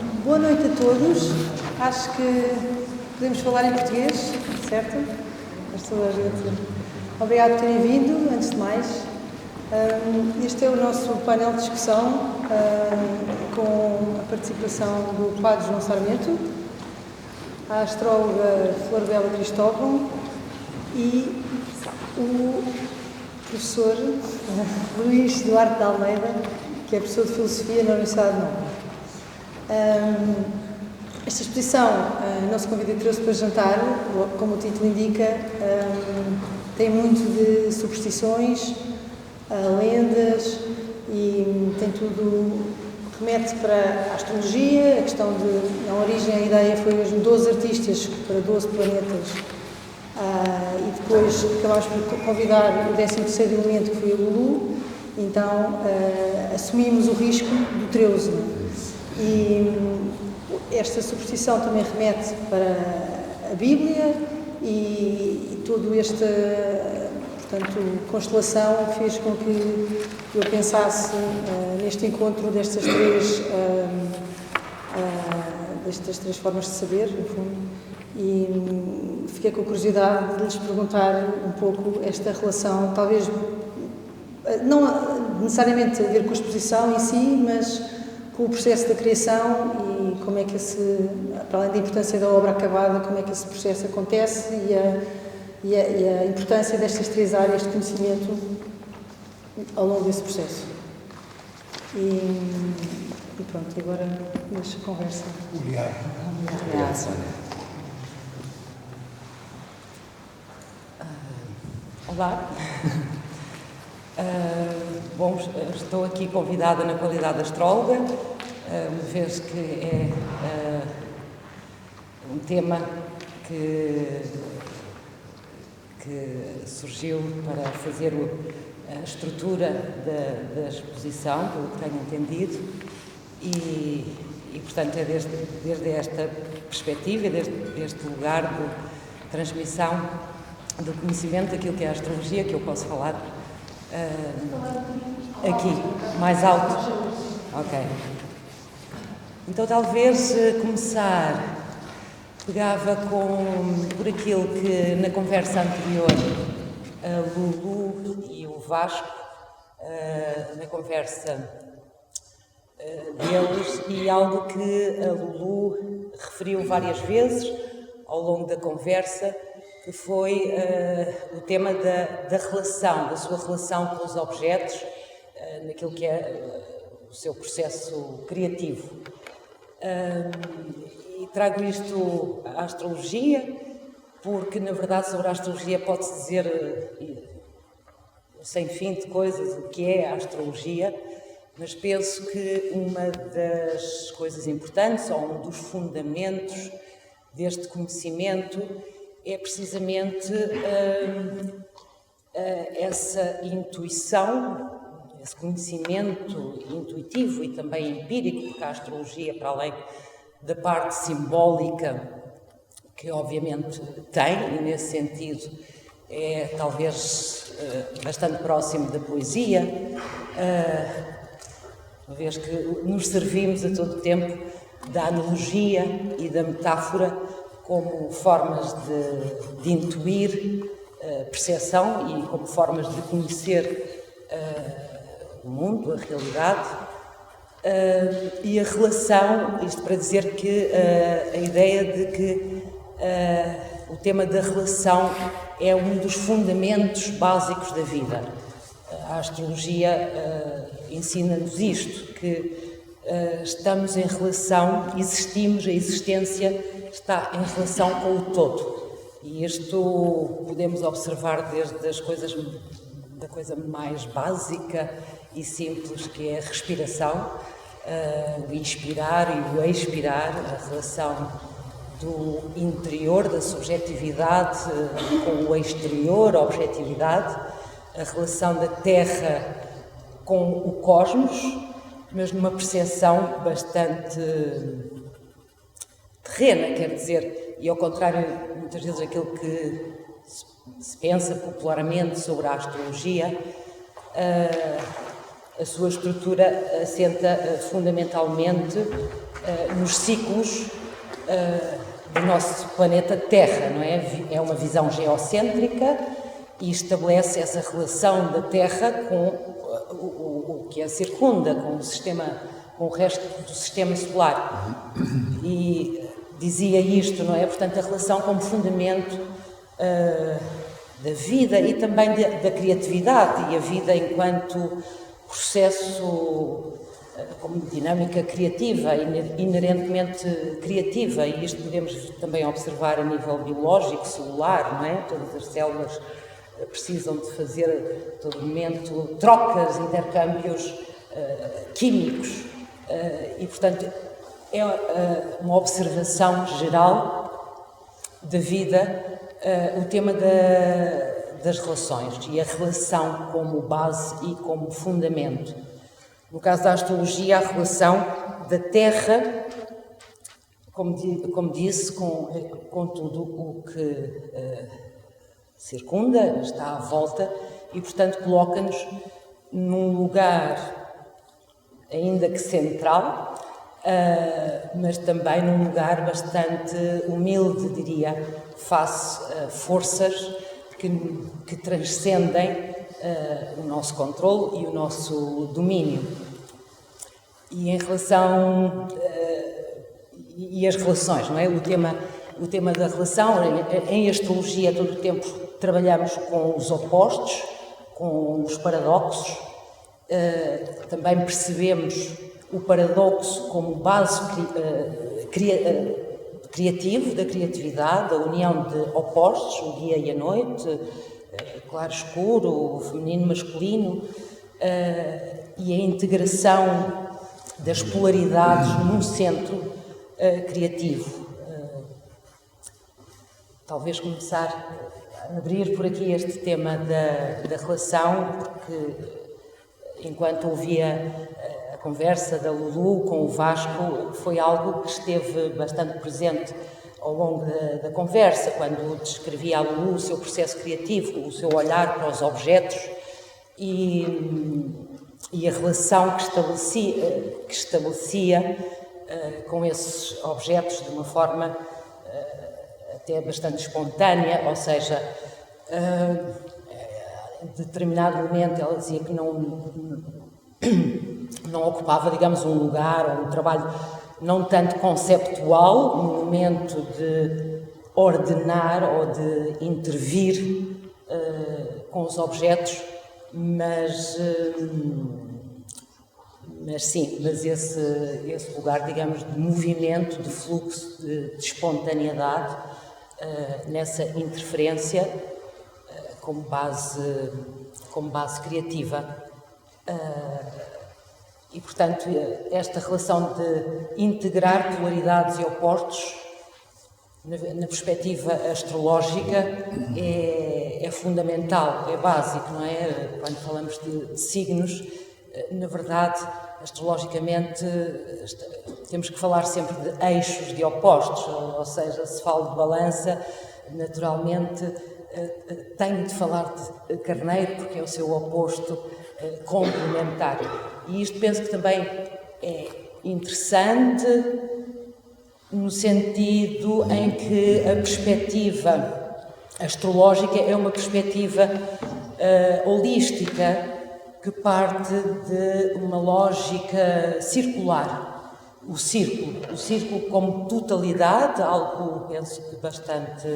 Boa noite a todos. Acho que podemos falar em português, certo? Mas toda a gente. Obrigado por terem vindo, antes de mais. Este é o nosso painel de discussão com a participação do Padre João Sarmento, a astróloga Flor Bela Cristóvão e o professor Luís Duarte de Almeida, que é professor de Filosofia na Universidade de Nova. Esta exposição, nosso convite trouxe para jantar, como o título indica, tem muito de superstições, lendas e tem tudo, remete para a astrologia, a questão de, na origem a ideia foi mesmo 12 artistas para 12 planetas e depois acabámos por convidar o 13º elemento, que foi o Lulu, então assumimos o risco do 13. E esta superstição também remete para a Bíblia e todo este, portanto, constelação fez com que eu pensasse neste encontro destas três formas de saber, no fundo, e fiquei com a curiosidade de lhes perguntar um pouco esta relação, talvez não necessariamente a ver com a exposição em si, mas com o processo da criação e como é que para além da importância da obra acabada, como é que esse processo acontece e a importância destas três áreas de conhecimento ao longo desse processo. E pronto, agora deixo a conversa. Obrigado. Obrigada, Sónia. Olá. Bom, estou aqui convidada na qualidade de astróloga, uma vez que é um tema que surgiu para fazer a estrutura da exposição, pelo que tenho entendido, e portanto é desde esta perspectiva, desde este lugar de transmissão do conhecimento daquilo que é a astrologia que eu posso falar. Aqui, mais alto. Ok. Então talvez começar, pegava por aquilo que na conversa anterior a Lulu e o Vasco, na conversa deles, e algo que a Lulu referiu várias vezes ao longo da conversa, que foi o tema da relação, da sua relação com os objetos, naquilo que é o seu processo criativo. E trago isto à astrologia, porque, na verdade, sobre a astrologia pode-se dizer sem fim de coisas o que é a astrologia, mas penso que uma das coisas importantes, ou um dos fundamentos deste conhecimento, é precisamente essa intuição, esse conhecimento intuitivo e também empírico, porque a astrologia, para além da parte simbólica, que obviamente tem, e nesse sentido é talvez bastante próximo da poesia, uma vez que nos servimos a todo tempo da analogia e da metáfora como formas de intuir percepção e como formas de conhecer o mundo, a realidade, e a relação, isto para dizer que a ideia de que o tema da relação é um dos fundamentos básicos da vida. A astrologia ensina-nos isto, que estamos em relação, existimos, a existência está em relação com o todo. E isto podemos observar desde da coisa mais básica e simples, que é a respiração, o inspirar e o expirar, a relação do interior, da subjetividade com o exterior, a objetividade, a relação da Terra com o cosmos, mas numa percepção bastante terrena, quer dizer, e ao contrário, muitas vezes aquilo que se pensa popularmente sobre a astrologia, a sua estrutura assenta fundamentalmente nos ciclos do nosso planeta Terra, não é? É uma visão geocêntrica e estabelece essa relação da Terra com o que a circunda, com o resto do sistema solar. E dizia isto, não é? Portanto, a relação como fundamento da vida e também da criatividade, e a vida enquanto processo como dinâmica criativa, inerentemente criativa, e isto podemos também observar a nível biológico, celular, não é? Todas as células precisam de fazer, a todo momento, trocas, intercâmbios químicos, e, portanto, é uma observação geral da vida, o tema das relações e a relação como base e como fundamento. No caso da astrologia, a relação da Terra, como disse, com tudo o que circunda, está à volta, e, portanto, coloca-nos num lugar, ainda que central, mas também num lugar bastante humilde, diria, face a forças que transcendem o nosso controle e o nosso domínio. E em relação e as relações, não é? O tema da relação, em astrologia todo o tempo trabalhamos com os opostos, com os paradoxos, também percebemos o paradoxo como base criativo, da criatividade, a união de opostos, o dia e a noite, claro escuro, o feminino masculino, e a integração das polaridades num centro criativo. Talvez começar a abrir por aqui este tema da relação, porque enquanto ouvia a conversa da Lulu com o Vasco, foi algo que esteve bastante presente ao longo da conversa, quando descrevia a Lulu o seu processo criativo, o seu olhar para os objetos e a relação que estabelecia com esses objetos de uma forma até bastante espontânea, ou seja, em determinado momento ela dizia que não ocupava, digamos, um lugar ou um trabalho não tanto conceptual, no momento de ordenar ou de intervir com os objetos, mas esse lugar, digamos, de movimento, de fluxo, de espontaneidade, nessa interferência como base criativa. E, portanto, esta relação de integrar polaridades e opostos na perspectiva astrológica é fundamental, é básico, não é? Quando falamos de signos, na verdade, astrologicamente, temos que falar sempre de eixos de opostos, ou seja, se falo de balança, naturalmente tenho de falar de carneiro, porque é o seu oposto complementar. E isto penso que também é interessante no sentido em que a perspectiva astrológica é uma perspectiva holística que parte de uma lógica circular. O círculo como totalidade, algo, penso que bastante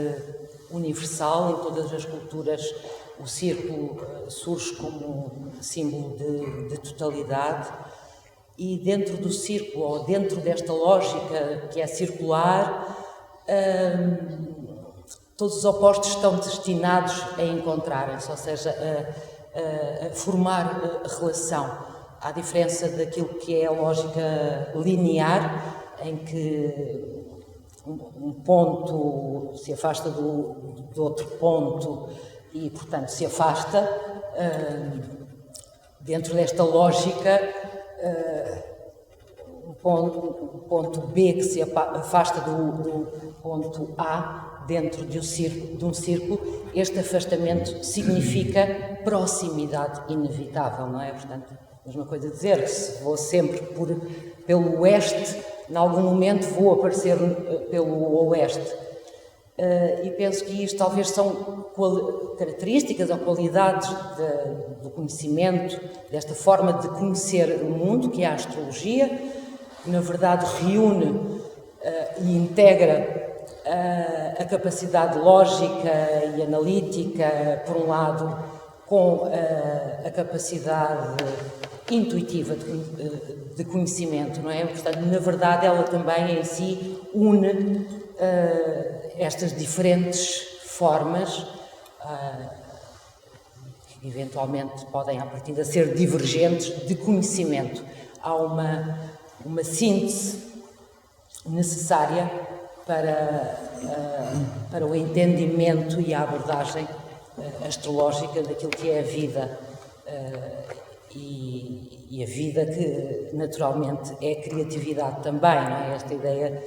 universal em todas as culturas. O círculo surge como símbolo de totalidade, e dentro do círculo, ou dentro desta lógica que é circular, todos os opostos estão destinados a encontrarem-se, ou seja, a formar relação. À diferença daquilo que é a lógica linear, em que um ponto se afasta do outro ponto e, portanto, se afasta. Dentro desta lógica, o ponto B que se afasta do ponto A dentro de um círculo, este afastamento significa proximidade inevitável, não é? Portanto, Mesma coisa dizer que se vou sempre pelo oeste, em algum momento vou aparecer pelo oeste. E penso que isto talvez são características ou qualidades do conhecimento, desta forma de conhecer o mundo, que é a astrologia, que na verdade reúne e integra a capacidade lógica e analítica, por um lado, com a capacidade intuitiva de conhecimento, não é? Portanto, na verdade, ela também em si une estas diferentes formas que eventualmente podem, à partida, ser divergentes de conhecimento. Há uma síntese necessária para o entendimento e a abordagem astrológica daquilo que é a vida e a vida que naturalmente é criatividade também, não é? Esta ideia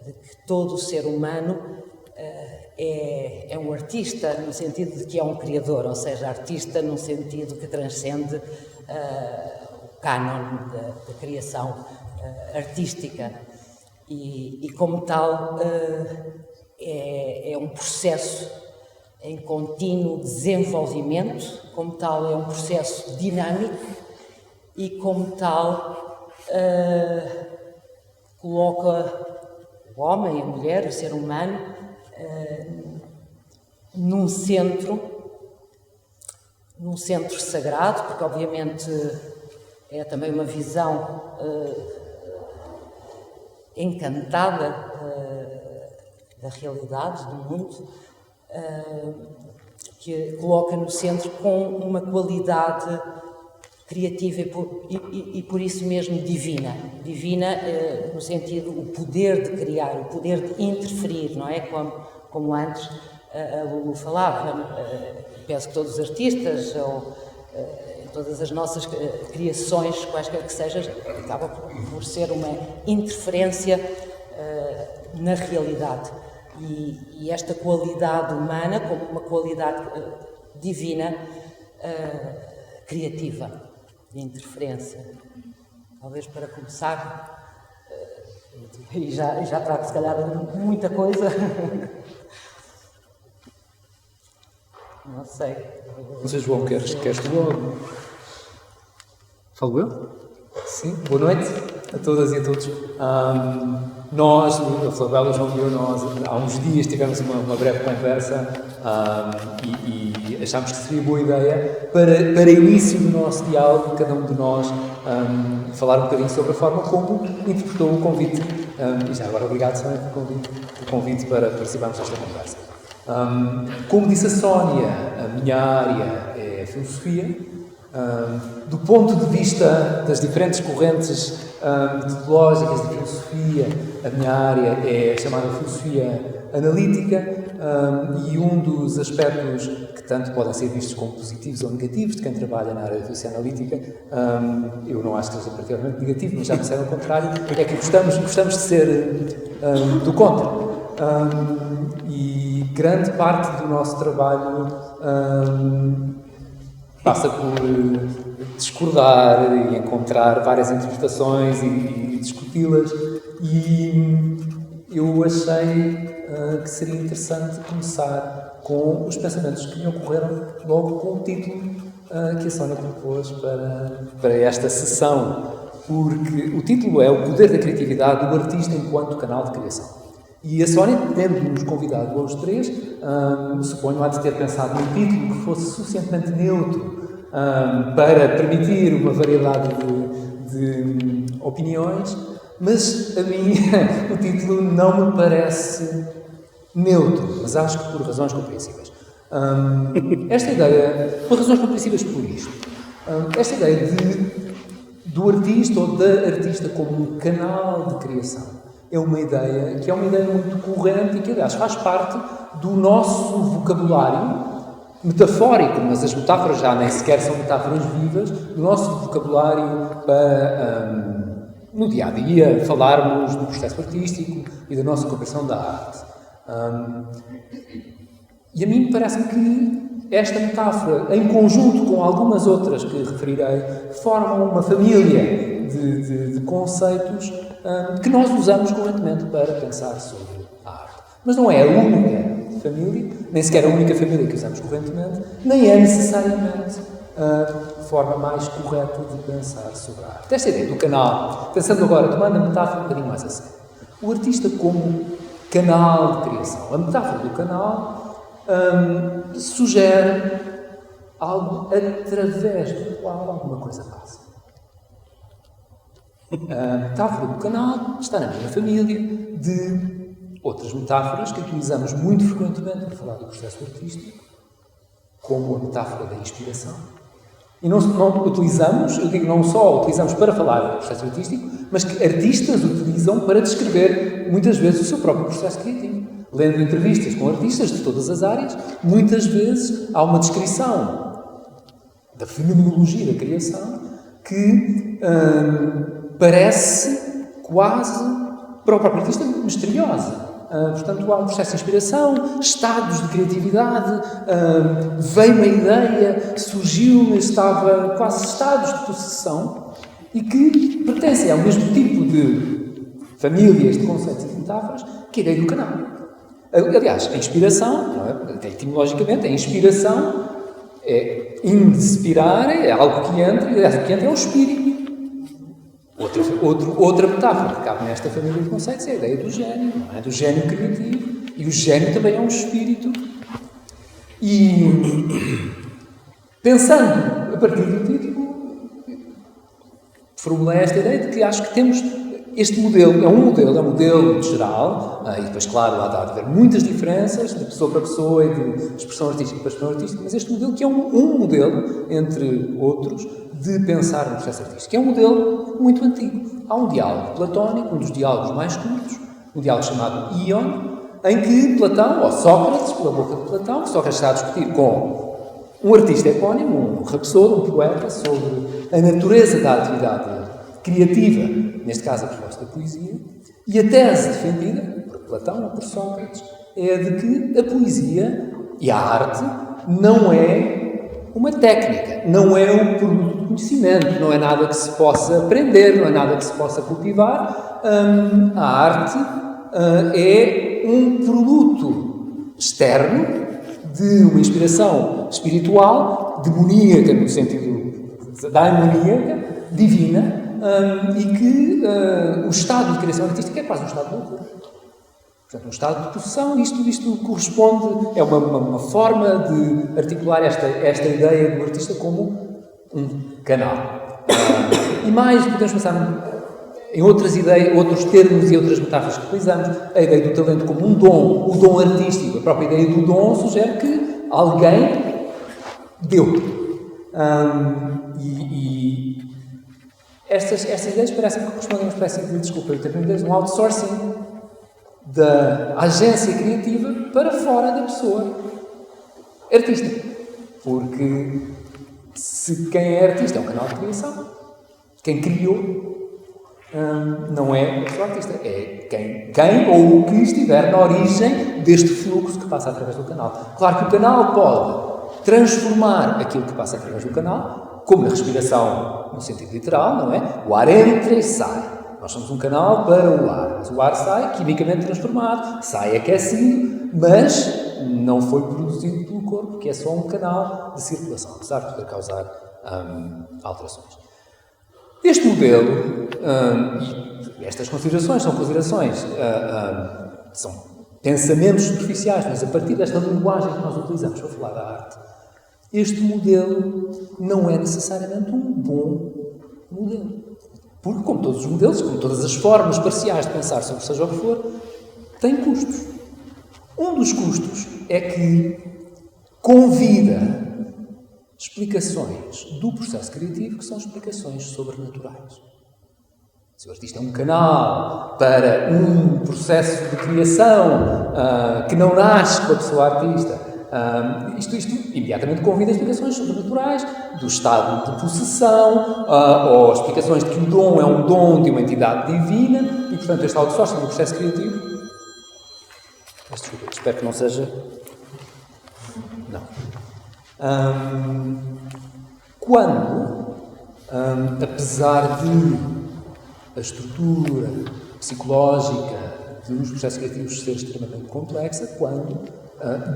de que todo o ser humano é um artista no sentido de que é um criador, ou seja, artista num sentido que transcende o cânon da criação artística e como tal é um processo em contínuo desenvolvimento, como tal é um processo dinâmico e como tal coloca o homem, a mulher, o ser humano num centro sagrado, porque obviamente é também uma visão encantada da realidade, do mundo, que coloca no centro com uma qualidade criativa e por isso mesmo divina. Divina no sentido, o poder de criar, o poder de interferir, não é? Como antes a Lulu falava. Penso que todos os artistas, ou todas as nossas criações, quaisquer que sejam, acaba por ser uma interferência na realidade. E esta qualidade humana como uma qualidade divina, criativa, de interferência. Talvez para começar, e já trago se calhar muita coisa, não sei. Não sei, João, queres tu? Falo eu? Sim, boa noite a todas e a todos. Nós, a Flabela, o João e eu, há uns dias tivemos uma breve conversa e achámos que seria boa ideia para início do nosso diálogo, cada um de nós falar um bocadinho sobre a forma como interpretou o convite. E já agora, obrigado, Sónia, pelo convite para participarmos desta conversa. Como disse a Sónia, a minha área é a filosofia. Do ponto de vista das diferentes correntes metodológicas de filosofia, a minha área é chamada filosofia analítica e um dos aspectos que tanto podem ser vistos como positivos ou negativos de quem trabalha na área da filosofia analítica, eu não acho que seja particularmente negativo, mas já me disseram o contrário, é que gostamos de ser do contra. E grande parte do nosso trabalho passa por discordar e encontrar várias interpretações e discuti-las, e eu achei que seria interessante começar com os pensamentos que me ocorreram logo com o título que a Sónia propôs para esta sessão, porque o título é O Poder da Criatividade do Artista enquanto Canal de Criação. E a Sónia, tendo-nos convidado aos três, suponho há de ter pensado num título que fosse suficientemente neutro para permitir uma variedade de opiniões, mas a mim o título não me parece neutro, mas acho que por razões compreensíveis. Esta ideia, por razões compreensíveis por isto, esta ideia do artista ou da artista como um canal de criação é uma ideia que é uma ideia muito corrente e que, aliás, faz parte do nosso vocabulário metafórico, mas as metáforas já nem sequer são metáforas vivas, do nosso vocabulário para, no dia-a-dia, falarmos do processo artístico e da nossa compreensão da arte. E a mim parece-me que esta metáfora, em conjunto com algumas outras que referirei, formam uma família de conceitos que nós usamos correntemente para pensar sobre a arte. Mas não é a única família, nem sequer a única família que usamos correntemente, nem é necessariamente a forma mais correta de pensar sobre a arte. Esta ideia do canal, pensando agora, tomando a metáfora um bocadinho mais a sério, o artista como canal de criação. A metáfora do canal sugere algo através do qual alguma coisa passa. A metáfora do canal está na minha família de outras metáforas que utilizamos muito frequentemente para falar do processo artístico, como a metáfora da inspiração. E não utilizamos, eu digo não só utilizamos para falar do processo artístico, mas que artistas utilizam para descrever muitas vezes o seu próprio processo criativo. Lendo entrevistas com artistas de todas as áreas, muitas vezes há uma descrição da fenomenologia da criação que parece quase, para o próprio artista, misteriosa. Portanto, há um processo de inspiração, estados de criatividade, veio-me a ideia, surgiu-me, estava quase estados de possessão e que pertencem ao mesmo tipo de famílias de conceitos e de metáforas que a ideia do canal. Aliás, a inspiração, não é? Etimologicamente, a inspiração é inspirar, é algo que entra, e o que entra é o espírito. Outra metáfora que cabe nesta família de conceitos é a ideia do gênio, não é? Do gênio criativo. E o gênio também é um espírito. E, pensando a partir do título, formulei esta ideia de que acho que temos este modelo, é um modelo geral, e depois, claro, lá há de haver muitas diferenças de pessoa para pessoa e de expressão artística para expressão artística, mas este modelo que é um modelo, entre outros, de pensar no processo artístico. É um modelo muito antigo. Há um diálogo platónico, um dos diálogos mais curtos, um diálogo chamado Ion, em que Platão, ou Sócrates, pela boca de Platão, Sócrates está a discutir com um artista epónimo, um rapsodo, um poeta, sobre a natureza da atividade criativa, neste caso a proposta da poesia, e a tese defendida por Platão ou por Sócrates é a de que a poesia e a arte não é uma técnica, não é um produto de conhecimento, não é nada que se possa aprender, não é nada que se possa cultivar. A arte é um produto externo de uma inspiração espiritual, demoníaca, no sentido daimoníaca, divina, e que o estado de criação artística é quase um estado de loucura. Portanto, um estado de possessão, isto corresponde, é uma forma de articular esta ideia do artista como um canal. E mais, podemos pensar em outras ideias, outros termos e outras metáforas que utilizamos, a ideia do talento como um dom, o dom artístico, a própria ideia do dom sugere que alguém deu. Estas ideias parecem que correspondem a uma espécie de, desculpa, um outsourcing da agência criativa para fora da pessoa artista. Porque se quem é artista é um canal de criação, quem criou não é a pessoa artista, é quem ou o que estiver na origem deste fluxo que passa através do canal. Claro que o canal pode transformar aquilo que passa através do canal, como na respiração no sentido literal, não é? O ar entra e sai. Nós somos um canal para o ar, mas o ar sai quimicamente transformado, sai aquecido, mas não foi produzido pelo corpo, que é só um canal de circulação, apesar de poder causar alterações. Este modelo, e estas considerações são considerações, são pensamentos superficiais, mas a partir desta linguagem que nós utilizamos para falar da arte, este modelo não é necessariamente um bom modelo. Porque, como todos os modelos, como todas as formas parciais de pensar sobre seja o que for, tem custos. Um dos custos é que convida explicações do processo criativo que são explicações sobrenaturais. Se o artista é um canal para um processo de criação que não nasce com a pessoa artista, isto imediatamente convida explicações sobrenaturais do estado de possessão, ou explicações de que o dom é um dom de uma entidade divina e, portanto, este outsourcing do processo criativo. Desculpa, espero que não seja. Não. Quando, apesar de a estrutura psicológica dos processos criativos ser extremamente complexa, quando,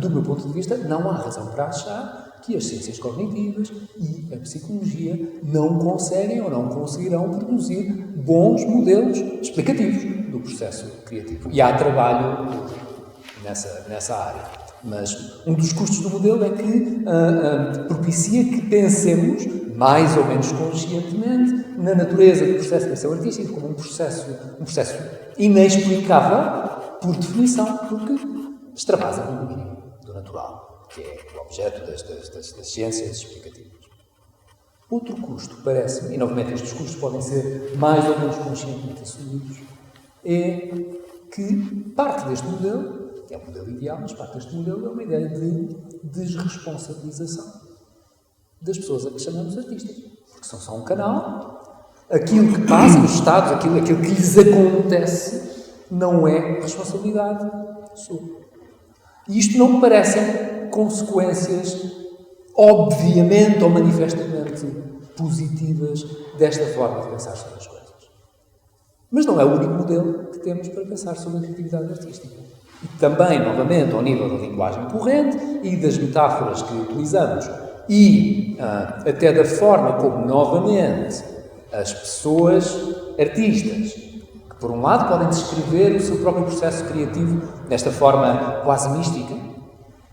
do meu ponto de vista, não há razão para achar que as ciências cognitivas e a psicologia não conseguem ou não conseguirão produzir bons modelos explicativos do processo criativo. E há trabalho nessa área. Mas um dos custos do modelo é que propicia que pensemos, mais ou menos conscientemente, na natureza do processo de criação artística como um processo inexplicável, por definição, porque extravasa do domínio do natural, que é o objeto das ciências explicativas. Outro custo, parece-me, e novamente estes custos podem ser mais ou menos conscientemente assumidos, é que parte deste modelo, que é um modelo ideal, mas parte deste modelo é uma ideia de desresponsabilização das pessoas a que chamamos artistas. Porque são só um canal, aquilo que passa nos estados, aquilo que lhes acontece, não é responsabilidade sua. E isto não me parecem consequências obviamente ou manifestamente positivas desta forma de pensar sobre as coisas. Mas não é o único modelo que temos para pensar sobre a criatividade artística. E também, novamente, ao nível da linguagem corrente e das metáforas que utilizamos e até da forma como, novamente, as pessoas artistas, que por um lado podem descrever o seu próprio processo criativo desta forma quase mística,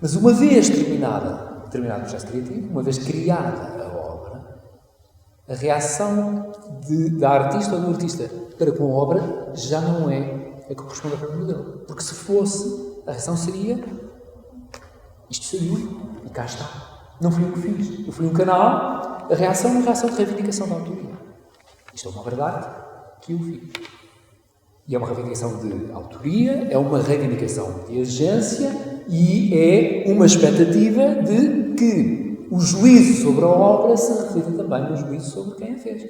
mas uma vez terminado o processo criativo, uma vez criada a obra, a reação da artista ou do artista para com a obra já não é a que corresponde ao próprio modelo. Porque se fosse, a reação seria: isto saiu e cá está. Não fui eu que fiz. Eu fui um canal. A reação é uma reação de reivindicação da autoria. Isto é uma verdade que eu fiz. E é uma reivindicação de autoria, é uma reivindicação de agência e é uma expectativa de que o juízo sobre a obra se reflita também no juízo sobre quem a fez.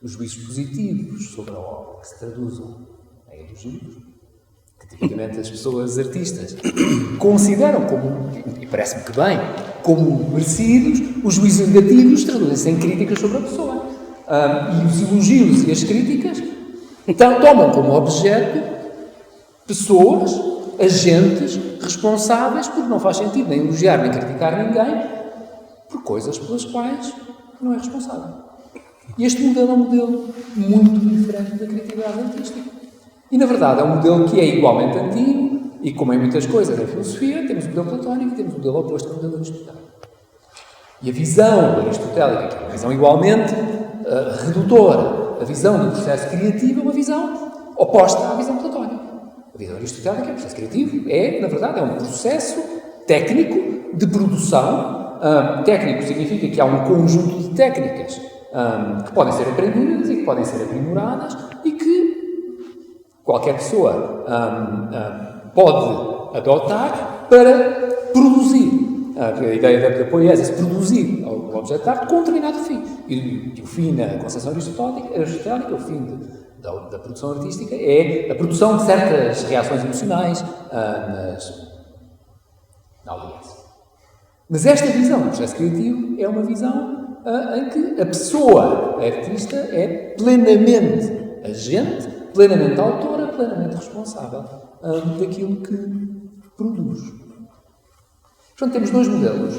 Os juízos positivos sobre a obra, que se traduzam em elogios, que tipicamente as pessoas artistas consideram como, e parece-me que bem, como merecidos, os juízos negativos traduzem-se em críticas sobre a pessoa. E os elogios e as críticas tomam como objeto pessoas, agentes, responsáveis, porque não faz sentido nem elogiar nem criticar ninguém por coisas pelas quais não é responsável. E este modelo é um modelo muito diferente da criatividade artística. E, na verdade, é um modelo que é igualmente antigo, e como em muitas coisas na filosofia, temos o modelo platónico e temos o modelo oposto ao modelo aristotélico. E a visão aristotélica, que é uma visão igualmente redutora, a visão do processo criativo é uma visão oposta à visão platónica. A visão aristotélica é o processo criativo, na verdade, é um processo técnico de produção. Técnico significa que há um conjunto de técnicas que podem ser aprendidas e que podem ser aprimoradas e que qualquer pessoa pode adotar para produzir. A ideia da poesia é produzir o objeto de arte com um determinado fim. E o fim na concepção aristotélica, o fim da produção artística, é a produção de certas reações emocionais na audiência. Mas esta visão do processo criativo é uma visão em que a pessoa artista é plenamente agente, plenamente autora, plenamente responsável daquilo que produz. Portanto, temos dois modelos.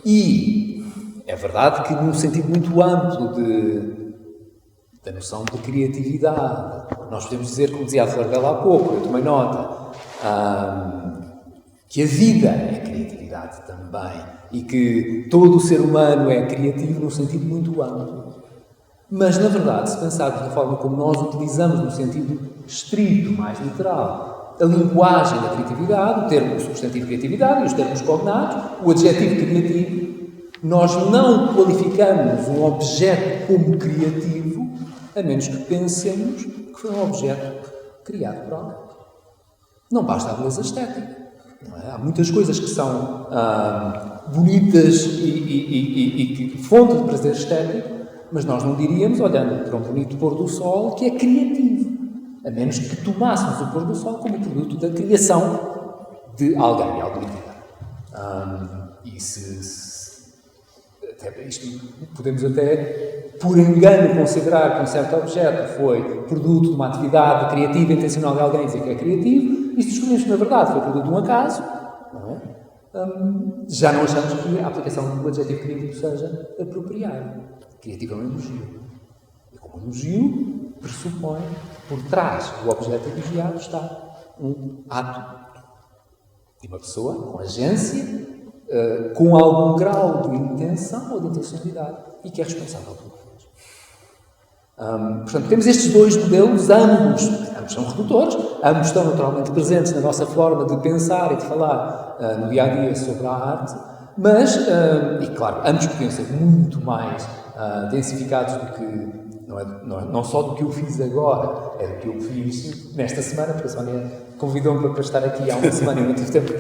E é verdade que, num sentido muito amplo da noção de criatividade, nós podemos dizer, como dizia a Flor Bela há pouco, eu tomei nota, que a vida é criatividade também e que todo o ser humano é criativo num sentido muito amplo. Mas, na verdade, se pensarmos da forma como nós utilizamos no sentido estrito, mais literal, a linguagem da criatividade, o termo substantivo criatividade e os termos cognatos, o adjetivo criativo, nós não qualificamos um objeto como criativo, a menos que pensemos que foi um objeto criado por alguém. Não basta a beleza estética. Não é? Há muitas coisas que são bonitas e que fonte de prazer estético, mas nós não diríamos, olhando para um bonito pôr do sol, que é criativo. A menos que tomássemos o pôr do sol como produto da criação de alguém, de alguma entidade. E podemos até, por engano, considerar que um certo objeto foi produto de uma atividade criativa intencional de alguém dizer que é criativo, e se descobrimos que, na verdade, foi produto de um acaso, não é? Já não achamos que a aplicação do adjetivo criativo seja apropriada. Criativo é um elogio. E como elogio, pressupõe que por trás do objeto elogiado está um ato de uma pessoa com agência, com algum grau de intenção ou de intencionalidade e que é responsável pelo que faz. Portanto, temos estes dois modelos, ambos são redutores, ambos estão naturalmente presentes na nossa forma de pensar e de falar no dia-a-dia sobre a arte, mas, e claro, ambos podiam ser muito mais densificados do que, não só do que eu fiz agora, é do que eu fiz nesta semana, porque a Sónia convidou-me para estar aqui há uma semana e não tive tempo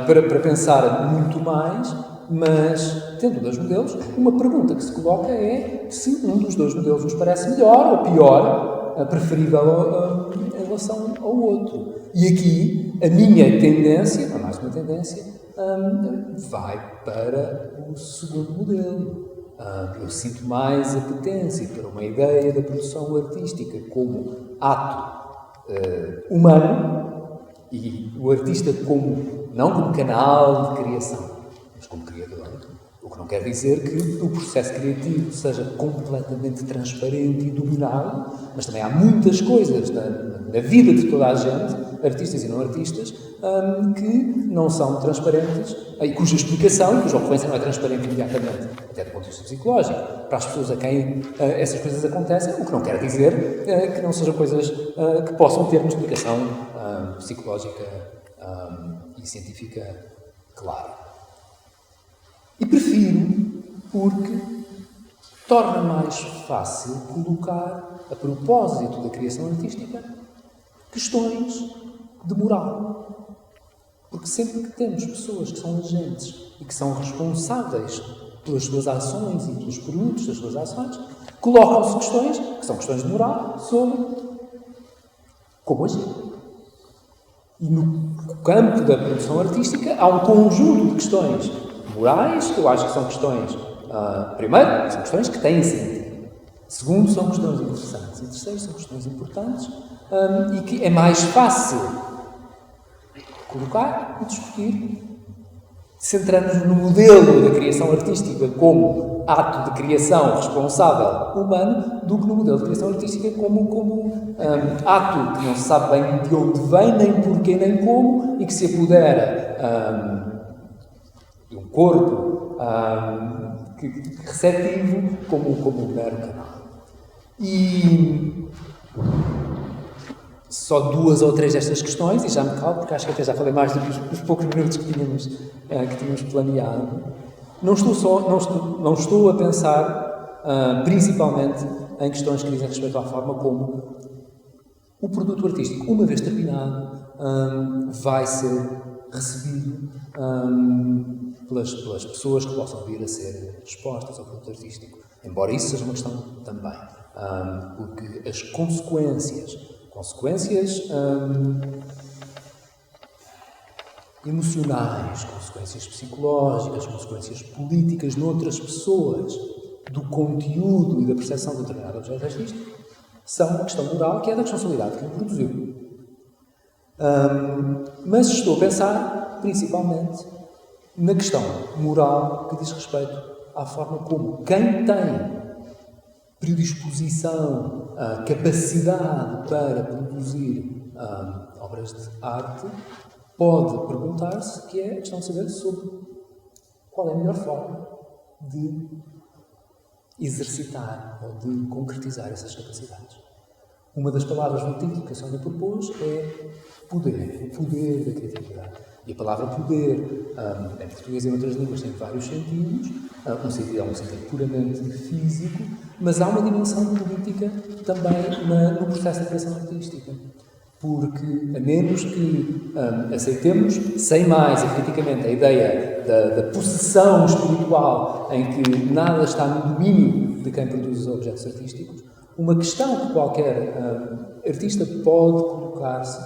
para pensar muito mais, mas, tendo dois modelos, uma pergunta que se coloca é se um dos dois modelos nos parece melhor ou pior, preferível em relação ao outro. E aqui, a minha tendência, a mais uma tendência, vai para o segundo modelo. Eu sinto mais apetência para uma ideia da produção artística como ato humano e o artista não como canal de criação, mas como criador. O que não quer dizer que o processo criativo seja completamente transparente e dominado, mas também há muitas coisas na vida de toda a gente, artistas e não artistas, que não são transparentes e cuja explicação e cuja ocorrência não é transparente imediatamente, até do ponto de vista psicológico, para as pessoas a quem essas coisas acontecem, o que não quer dizer que não sejam coisas que possam ter uma explicação psicológica e científica clara. E prefiro porque torna mais fácil colocar, a propósito da criação artística, questões de moral. Porque sempre que temos pessoas que são agentes e que são responsáveis pelas suas ações e pelos produtos das suas ações, colocam-se questões, que são questões de moral, sobre como agir. E no campo da produção artística há um conjunto de questões morais, que eu acho que são questões, primeiro, são questões que têm sentido. Segundo, são questões interessantes. E terceiro, são questões importantes e que é mais fácil colocar e discutir, centrando-nos no modelo da criação artística como ato de criação responsável humano, do que no modelo de criação artística como ato que não se sabe bem de onde vem, nem porquê, nem como, e que se apodera de um corpo receptivo como um mero canal. E só 2 ou 3 destas questões, e já me calo, porque acho que até já falei mais do que os poucos minutos que tínhamos planeado. Não estou a pensar principalmente em questões que dizem respeito à forma como o produto artístico, uma vez terminado, vai ser recebido pelas pessoas que possam vir a ser expostas ao produto artístico. Embora isso seja uma questão também. Porque as consequências emocionais, consequências psicológicas, consequências políticas noutras pessoas do conteúdo e da percepção de determinado objeto artístico são uma questão moral que é da responsabilidade de quem produziu. Mas estou a pensar principalmente na questão moral que diz respeito à forma como quem tem predisposição, capacidade para produzir obras de arte, pode perguntar-se, que é a questão de saber sobre qual é a melhor forma de exercitar ou de concretizar essas capacidades. Uma das palavras no título que a Sónia propôs é poder, o poder da criatividade. E a palavra poder, em português e em outras línguas, tem vários sentidos. Um sentido é um sentido puramente físico, mas há uma dimensão política também no processo de criação artística. Porque, a menos que aceitemos, sem mais, e criticamente, a ideia da possessão espiritual, em que nada está no domínio de quem produz os objetos artísticos, uma questão que qualquer artista pode colocar-se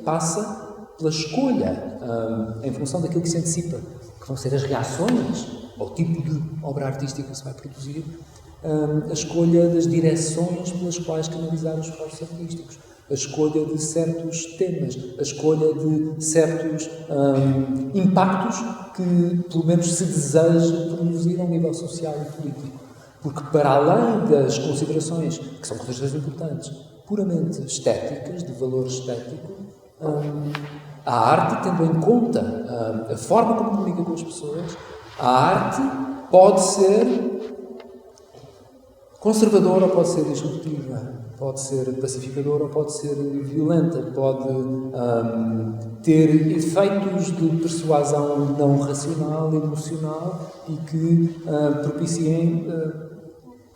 passa pela escolha, em função daquilo que se antecipa, que vão ser as reações ao tipo de obra artística que se vai produzir, a escolha das direções pelas quais canalizar os esforços artísticos, a escolha de certos temas, a escolha de certos impactos que, pelo menos, se deseja produzir ao nível social e político. Porque, para além das considerações, que são considerações importantes, puramente estéticas, de valor estético, a arte, tendo em conta a forma como comunica com as pessoas, a arte pode ser conservadora ou pode ser disruptiva, pode ser pacificadora ou pode ser violenta, pode ter efeitos de persuasão não racional, emocional e que propiciem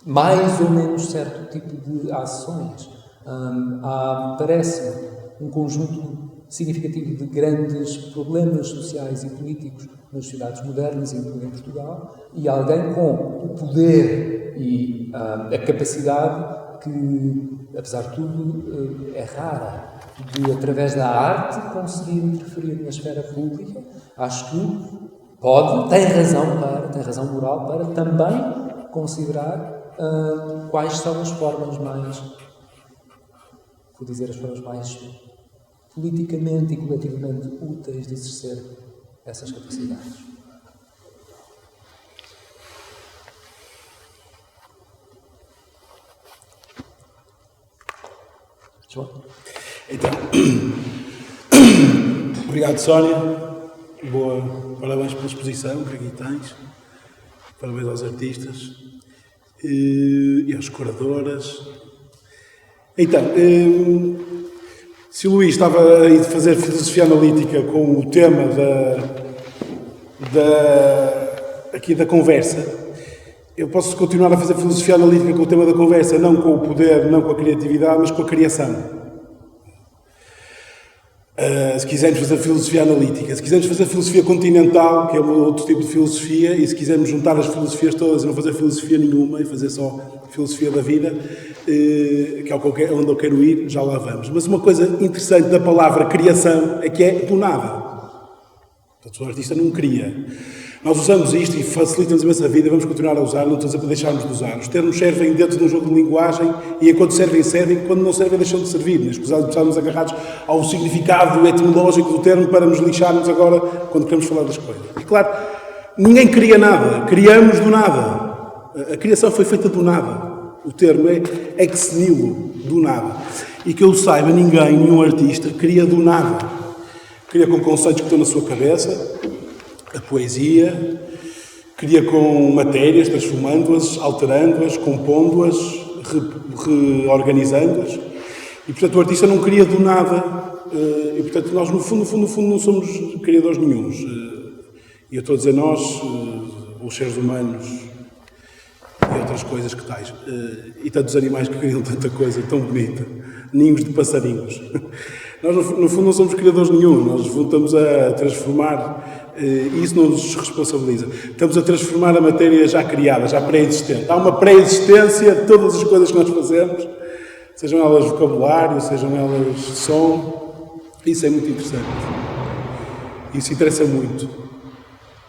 mais ou menos certo tipo de ações. Parece um conjunto significativo de grandes problemas sociais e políticos nas sociedades modernas, incluindo em Portugal, e alguém com o poder e a capacidade que, apesar de tudo, é rara, de, através da arte, conseguir interferir na esfera pública. Acho que tem razão moral para também considerar quais são as formas mais, politicamente e coletivamente úteis de exercer essas capacidades. João? Então, obrigado, Sónia. Parabéns pela exposição que aqui tens. Parabéns aos artistas e às curadoras. Então, se o Luís estava a fazer filosofia analítica com o tema da conversa, eu posso continuar a fazer filosofia analítica com o tema da conversa, não com o poder, não com a criatividade, mas com a criação. Se quisermos fazer filosofia analítica, se quisermos fazer filosofia continental, que é outro tipo de filosofia, e se quisermos juntar as filosofias todas e não fazer filosofia nenhuma e fazer só filosofia da vida, que é onde eu quero ir, já lá vamos. Mas uma coisa interessante da palavra criação é que é do nada. Portanto, o artista não cria. Nós usamos isto e facilita-nos imenso a vida, vamos continuar a usar, não estou a dizer para deixarmos de usar. Os termos servem dentro de um jogo de linguagem e enquanto servem, quando não servem, deixam de servir. Escusado de estarmos agarrados ao significado etimológico do termo para nos lixarmos agora quando queremos falar das coisas. E claro, ninguém cria nada, criamos do nada. A criação foi feita do nada. O termo é ex nihilo, do nada. E que eu saiba, nenhum artista cria do nada. Cria com conceitos que estão na sua cabeça, a poesia, cria com matérias, transformando-as, alterando-as, compondo-as, reorganizando-as. E, portanto, o artista não cria do nada. E, portanto, nós, no fundo, não somos criadores nenhuns. E eu estou a dizer nós, os seres humanos e outras coisas que tais. E tantos animais que criam tanta coisa tão bonita. Ninhos de passarinhos. Nós, no fundo, não somos criadores nenhum. Nós estamos a transformar... E isso não nos responsabiliza. Estamos a transformar a matéria já criada, já pré-existente. Há uma pré-existência de todas as coisas que nós fazemos, sejam elas vocabulário, sejam elas som. Isso é muito interessante. Isso interessa muito.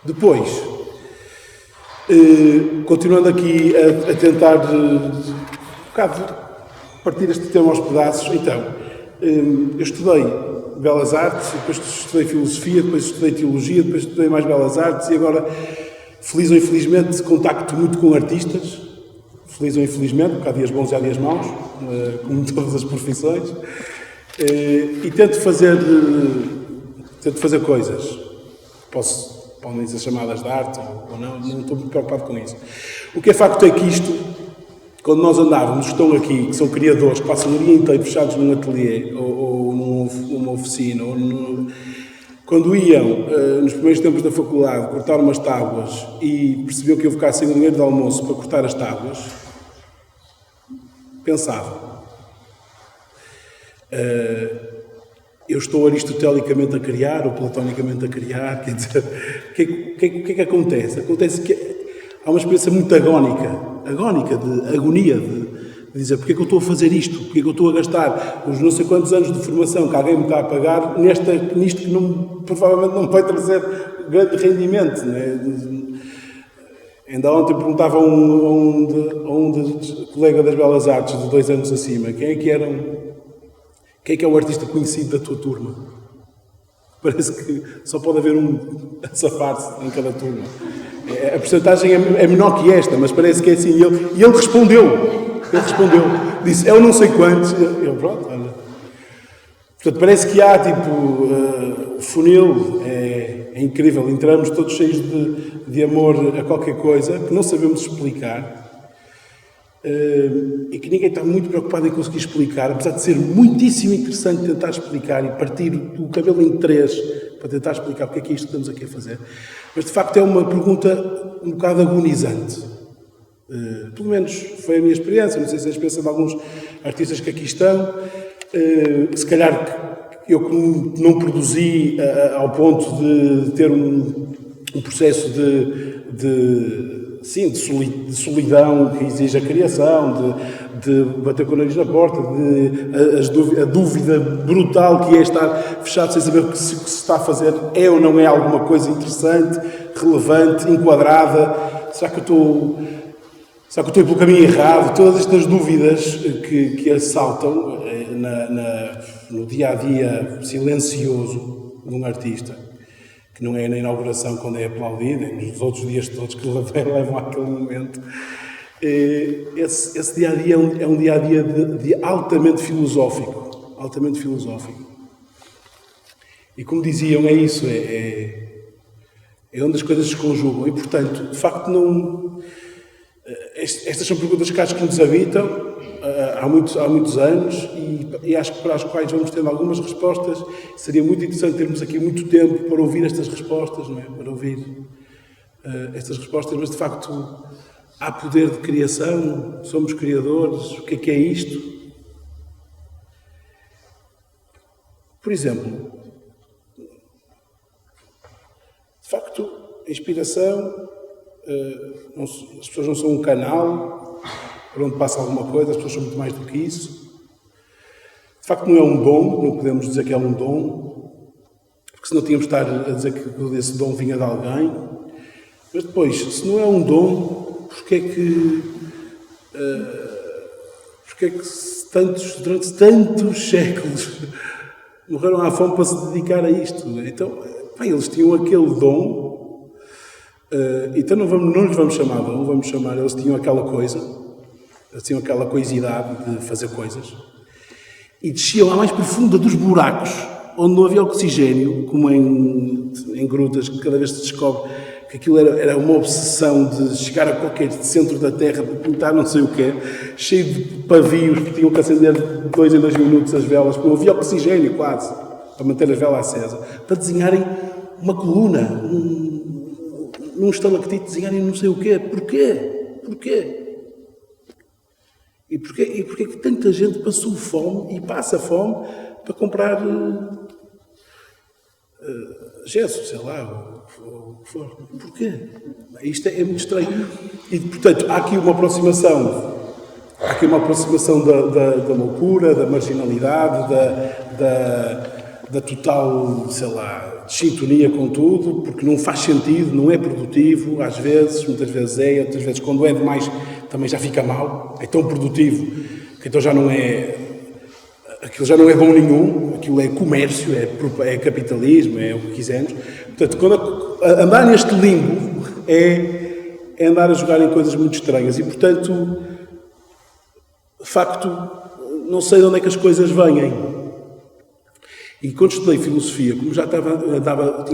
Depois, continuando aqui a tentar partir este tema aos pedaços, então, eu estudei Belas Artes, depois estudei Filosofia, depois estudei Teologia, depois estudei mais Belas Artes e agora, feliz ou infelizmente, contacto muito com artistas, feliz ou infelizmente, porque há dias bons e há dias maus, como todas as profissões, e tento fazer coisas. Podem ser chamadas de arte ou não estou muito preocupado com isso. O que é facto é que isto, quando nós andávamos, estão aqui, que são criadores, que passam o dia inteiro fechados num ateliê ou numa oficina, quando iam, nos primeiros tempos da faculdade, cortar umas tábuas e percebiam que eu ficar sem o dinheiro de almoço para cortar as tábuas, pensavam, eu estou aristotelicamente a criar ou platonicamente a criar, quer dizer, o que é que acontece? Acontece que há uma experiência muito agónica de agonia, dizer, porque é que eu estou a fazer isto? Porque é que eu estou a gastar os não sei quantos anos de formação que alguém me está a pagar nisto que provavelmente não vai trazer grande rendimento, não é? Ainda ontem perguntava a um colega das Belas Artes de 2 anos acima, quem é que é o artista conhecido da tua turma? Parece que só pode haver um a safar-se em cada turma. A percentagem é menor que esta, mas parece que é assim. E ele respondeu. Disse, eu não sei quantos. Eu, pronto, olha. Portanto, parece que há, o funil é incrível. Entramos todos cheios de amor a qualquer coisa que não sabemos explicar. E que ninguém está muito preocupado em conseguir explicar, apesar de ser muitíssimo interessante tentar explicar e partir o cabelo em 3 para tentar explicar porque é que é isto que estamos aqui a fazer. Mas, de facto, é uma pergunta um bocado agonizante. Pelo menos foi a minha experiência, não sei se é a experiência de alguns artistas que aqui estão. Se calhar eu não produzi ao ponto de ter um processo de solidão que exige a criação, de bater com o nariz na porta, a dúvida brutal que é estar fechado sem saber se o que se está a fazer é ou não é alguma coisa interessante, relevante, enquadrada. Será que eu estou pelo caminho errado? Todas estas dúvidas que assaltam no dia-a-dia silencioso de um artista, que não é na inauguração quando é aplaudido, é nos outros dias todos que levam àquele momento. Esse dia-a-dia é um dia-a-dia de altamente filosófico. Altamente filosófico. E como diziam, é isso, é onde as coisas se conjugam. E, portanto, de facto, estas são perguntas que acho que nos habitam há muitos anos e acho que para as quais vamos tendo algumas respostas. Seria muito interessante termos aqui muito tempo para ouvir estas respostas, não é? Para ouvir estas respostas, mas de facto há poder de criação, somos criadores, o que é isto? Por exemplo, de facto, a inspiração, as pessoas não são um canal por onde passa alguma coisa, as pessoas são muito mais do que isso. De facto, não é um dom, não podemos dizer que é um dom, porque senão tínhamos de estar a dizer que esse dom vinha de alguém. Mas depois, se não é um dom, porque é que durante tantos séculos morreram à fome para se dedicar a isto? Então, eles tinham aquele dom, então não lhes vamos chamar dom, vamos chamar, eles tinham aquela coisa, eles tinham aquela coisidade de fazer coisas, e desciam à mais profunda dos buracos, onde não havia oxigênio, como em grutas, que cada vez se descobre que aquilo era uma obsessão de chegar a qualquer centro da Terra, de pintar não sei o quê, cheio de pavios, que tinham que acender 2 em 2 minutos as velas, porque não havia oxigênio quase, para manter a vela acesa, para desenharem uma coluna, num estalactite, desenharem não sei o quê. Porquê? E porquê que tanta gente passou fome e passa fome para comprar gesso, sei lá, o que for? Porquê? Isto é muito estranho. E, portanto, há aqui uma aproximação da loucura, da marginalidade, da total, sei lá, sintonia com tudo, porque não faz sentido, não é produtivo, às vezes, muitas vezes é, outras vezes quando é demais também já fica mal, é tão produtivo que então já não é, aquilo já não é dom nenhum, aquilo é comércio, é capitalismo, é o que quisermos. Portanto, andar neste limbo é andar a jogar em coisas muito estranhas e, portanto, de facto, não sei de onde é que as coisas vêm. E quando estudei filosofia, como já tinha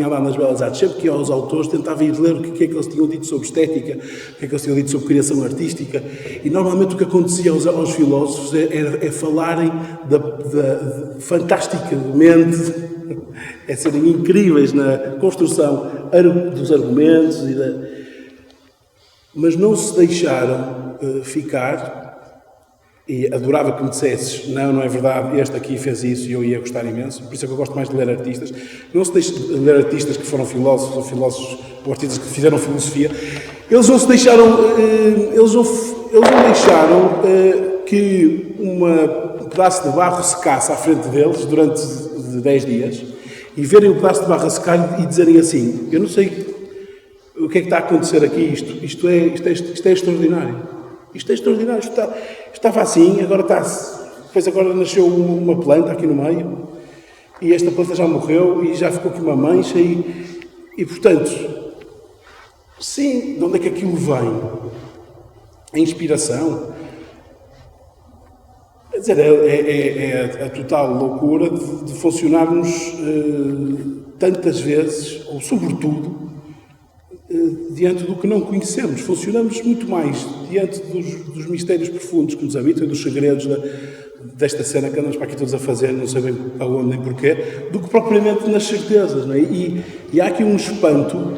andado nas Belas Artes, sempre que ia aos autores, tentava ir ler o que é que eles tinham dito sobre estética, o que é que eles tinham dito sobre criação artística, e normalmente o que acontecia aos filósofos é falarem fantasticamente, é serem incríveis na construção dos argumentos, mas não se deixaram ficar. E adorava que me dissesses, não é verdade, este aqui fez isso e eu ia gostar imenso. Por isso é que eu gosto mais de ler artistas. Não se deixe de ler artistas que foram filósofos ou artistas que fizeram filosofia. Eles não se deixaram, eles não deixaram que um pedaço de barro secasse à frente deles durante 10 dias e verem o pedaço de barro a secar e dizerem assim: eu não sei o que é que está a acontecer aqui, isto é extraordinário. Isto é extraordinário, estava assim, depois agora nasceu uma planta aqui no meio e esta planta já morreu e já ficou aqui uma mancha e portanto, sim, de onde é que aquilo vem? A inspiração. Quer dizer, é a total loucura de funcionarmos tantas vezes, ou sobretudo, diante do que não conhecemos. Funcionamos muito mais diante dos mistérios profundos que nos habitam e dos segredos desta cena que andamos para aqui todos a fazer, não sei bem para onde nem porquê, do que propriamente nas certezas. Não é? E há aqui um espanto,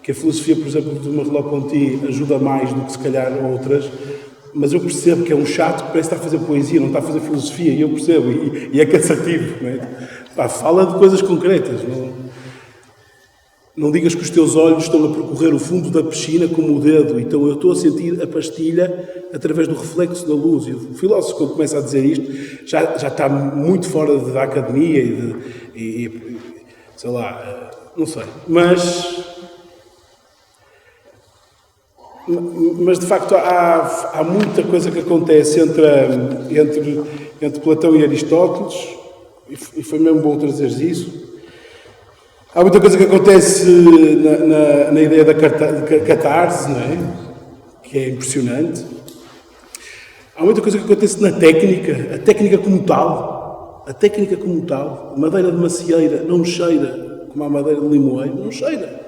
que a filosofia, por exemplo, de Merleau-Ponty ajuda mais do que se calhar outras, mas eu percebo que é um chato que parece estar a fazer poesia, não está a fazer filosofia, e eu percebo, e é cansativo. Não é? Pá, fala de coisas concretas. Não digas que os teus olhos estão a percorrer o fundo da piscina como o dedo, então eu estou a sentir a pastilha através do reflexo da luz. E o filósofo, quando começa a dizer isto, já está muito fora da academia e sei lá, não sei. Mas de facto há muita coisa que acontece entre Platão e Aristóteles, e foi mesmo bom trazeres isso. Há muita coisa que acontece na ideia da catarse, não é? Que é impressionante. Há muita coisa que acontece na técnica, a técnica como tal. A técnica como tal. A madeira de macieira não cheira como a madeira de limoeiro, não cheira.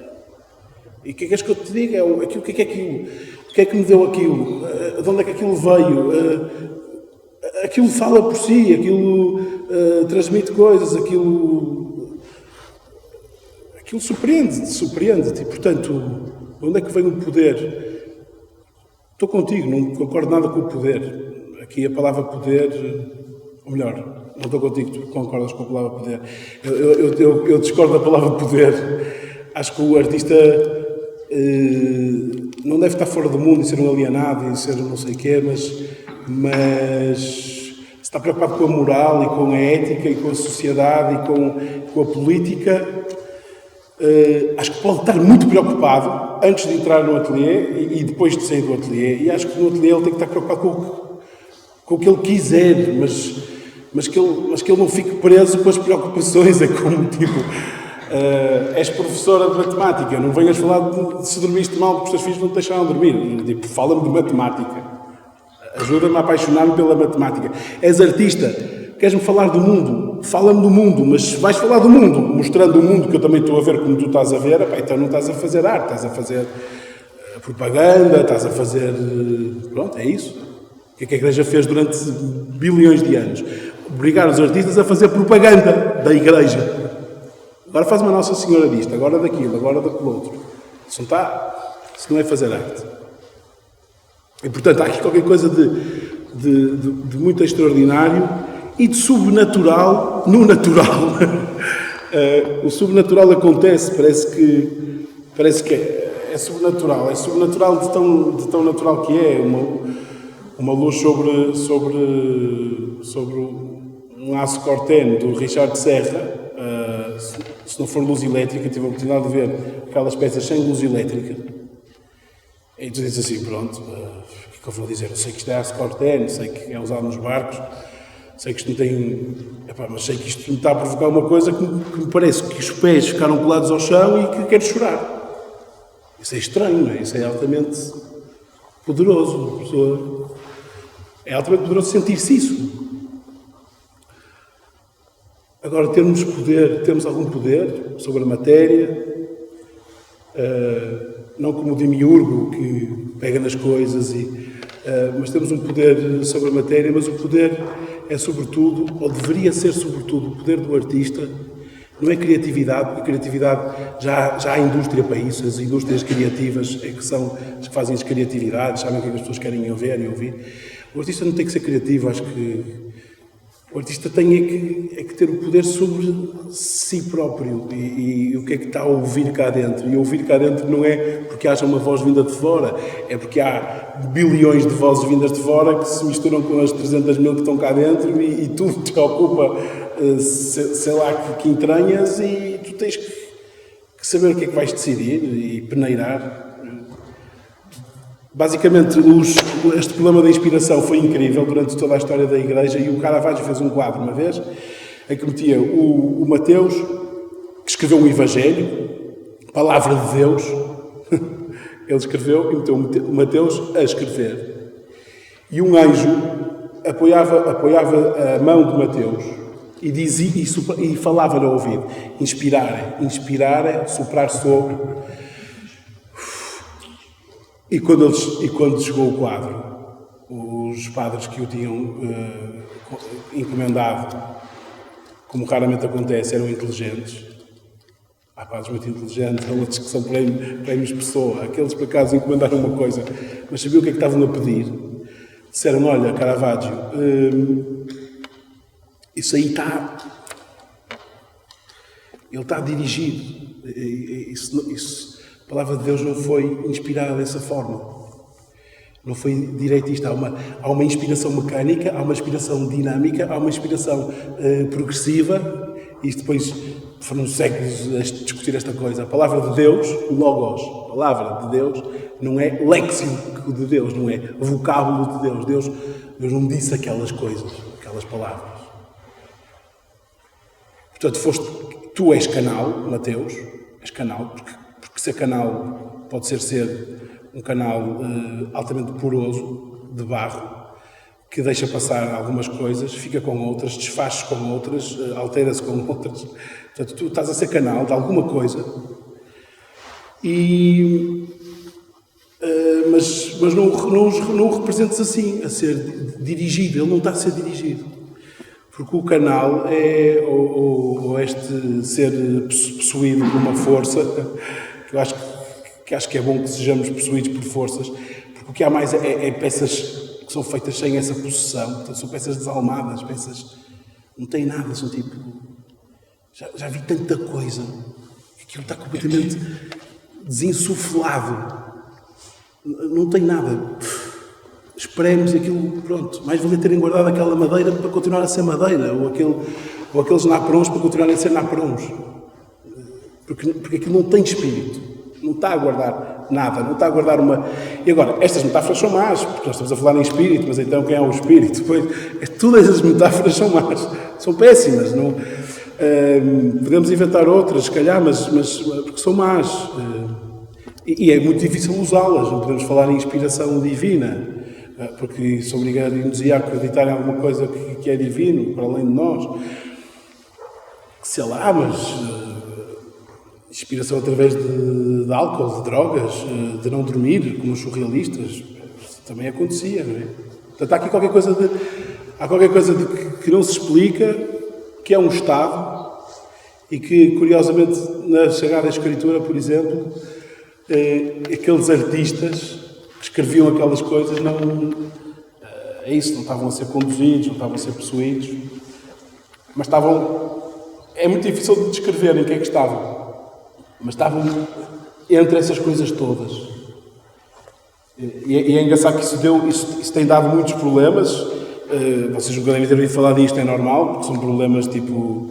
E o que é que és que eu te diga? O que é aquilo? O que é que me deu aquilo? De onde é que aquilo veio? Aquilo fala por si, aquilo transmite coisas, aquilo surpreende-te. E, portanto, de onde é que vem o poder? Estou contigo, não concordo nada com o poder. Aqui a palavra poder, ou melhor, não estou contigo, tu concordas com a palavra poder. Eu discordo da palavra poder. Acho que o artista não deve estar fora do mundo e ser um alienado e ser não sei o quê, mas se está preocupado com a moral e com a ética e com a sociedade e com a política, acho que pode estar muito preocupado antes de entrar no ateliê e depois de sair do ateliê. E acho que no ateliê ele tem que estar preocupado com o que ele quiser, mas que ele não fique preso com as preocupações. É como, tipo, és professora de matemática, não venhas falar de se dormiste mal porque os teus filhos não te deixaram dormir. Tipo, fala-me de matemática. Ajuda-me a apaixonar-me pela matemática. És artista, queres-me falar do mundo? Fala-me do mundo, mas vais falar do mundo, mostrando o mundo que eu também estou a ver como tu estás a ver, então não estás a fazer arte, estás a fazer propaganda, estás a fazer... Pronto, é isso. O que é que a Igreja fez durante bilhões de anos? Obrigar os artistas a fazer propaganda da Igreja. Agora faz uma Nossa Senhora disto, agora daquilo, agora daquilo outro. Isso não é fazer arte. E, portanto, há aqui qualquer coisa de muito extraordinário e de subnatural no natural. O subnatural acontece, parece que é subnatural. É subnatural de tão natural que é. Uma luz sobre um aço cortene do Richard Serra. Se não for luz elétrica, tive a oportunidade de ver aquelas peças sem luz elétrica. E tu dizes assim, pronto, o que eu vou dizer? Eu sei que isto é aço cortene, sei que é usado nos barcos, sei que isto não tem... mas sei que isto me está a provocar uma coisa que me parece que os pés ficaram colados ao chão e que quero chorar. Isso é estranho, não é? Isso é altamente poderoso. É altamente poderoso sentir-se isso. Agora, temos algum poder sobre a matéria, não como o demiurgo que pega nas coisas, mas temos um poder sobre a matéria, mas o poder é sobretudo, ou deveria ser sobretudo, o poder do artista. Não é criatividade, porque a criatividade já há indústria para isso, as indústrias criativas é que são as que fazem as criatividades, sabem o que as pessoas querem ver e ouvir. O artista não tem que ser criativo, acho O artista tem que ter o poder sobre si próprio e o que é que está a ouvir cá dentro. E ouvir cá dentro não é porque haja uma voz vinda de fora, é porque há bilhões de vozes vindas de fora que se misturam com as 300 mil que estão cá dentro e tudo te ocupa, sei lá, que entranhas, e tu tens que saber o que é que vais decidir e peneirar. Basicamente, este problema da inspiração foi incrível durante toda a história da Igreja, e o Caravaggio fez um quadro uma vez em que metia o Mateus, que escreveu um Evangelho, Palavra de Deus, ele escreveu e meteu o Mateus a escrever. E um anjo apoiava a mão de Mateus e dizia e falava-lhe ao ouvido: inspirare, soprar sobre. E quando chegou o quadro, os padres que o tinham encomendado, como raramente acontece, eram inteligentes. Há padres muito inteligentes, há outros que são prémios pessoa. Aqueles, por acaso, encomendaram uma coisa, mas sabiam o que é que estavam a pedir. Disseram: olha, Caravaggio, isso aí está... Ele está dirigido. A palavra de Deus não foi inspirada dessa forma. Não foi direitista. Há uma inspiração mecânica, há uma inspiração dinâmica, há uma inspiração progressiva. E depois foram séculos a discutir esta coisa. A palavra de Deus, logos, a palavra de Deus, não é léxico de Deus, não é vocábulo de Deus. Deus não disse aquelas coisas, aquelas palavras. Portanto, tu és canal, Mateus, és canal, porque ser canal pode ser um canal altamente poroso, de barro, que deixa passar algumas coisas, fica com outras, desfaz-se com outras, altera-se com outras. Portanto, tu estás a ser canal de alguma coisa, mas não o representes assim, a ser dirigido. Ele não está a ser dirigido. Porque o canal é ou este ser possuído por uma força. Eu acho que é bom que sejamos possuídos por forças, porque o que há mais é peças que são feitas sem essa possessão. Portanto, são peças desalmadas, peças... Não têm nada, são tipo... Já vi tanta coisa, que aquilo está completamente desinsuflado. Não tem nada. Espremes aquilo, pronto. Mais valia terem guardado aquela madeira para continuar a ser madeira, ou aqueles naprons para continuarem a ser naprons. Porque aquilo não tem espírito, não está a guardar nada, não está a guardar uma... E agora, estas metáforas são más, porque nós estamos a falar em espírito, mas então quem é o espírito? Pois, todas as metáforas são más, são péssimas, não... podemos inventar outras, se calhar, mas porque são más. E é muito difícil usá-las, não podemos falar em inspiração divina, porque isso obrigaria-nos a acreditar em alguma coisa que é divino, para além de nós. Sei lá, mas... inspiração através de álcool, de drogas, de não dormir, como os surrealistas, também acontecia, não é? Portanto, há aqui qualquer coisa que não se explica, que é um estado, e que, curiosamente, na Sagrada Escritura, por exemplo, aqueles artistas que escreviam aquelas coisas não estavam a ser conduzidos, não estavam a ser possuídos, mas estavam... É muito difícil de descrever em que é que estavam. Mas estavam entre essas coisas todas. E é engraçado que isso tem dado muitos problemas. Vocês nunca devem ter ouvido falar disto, é normal, porque são problemas tipo...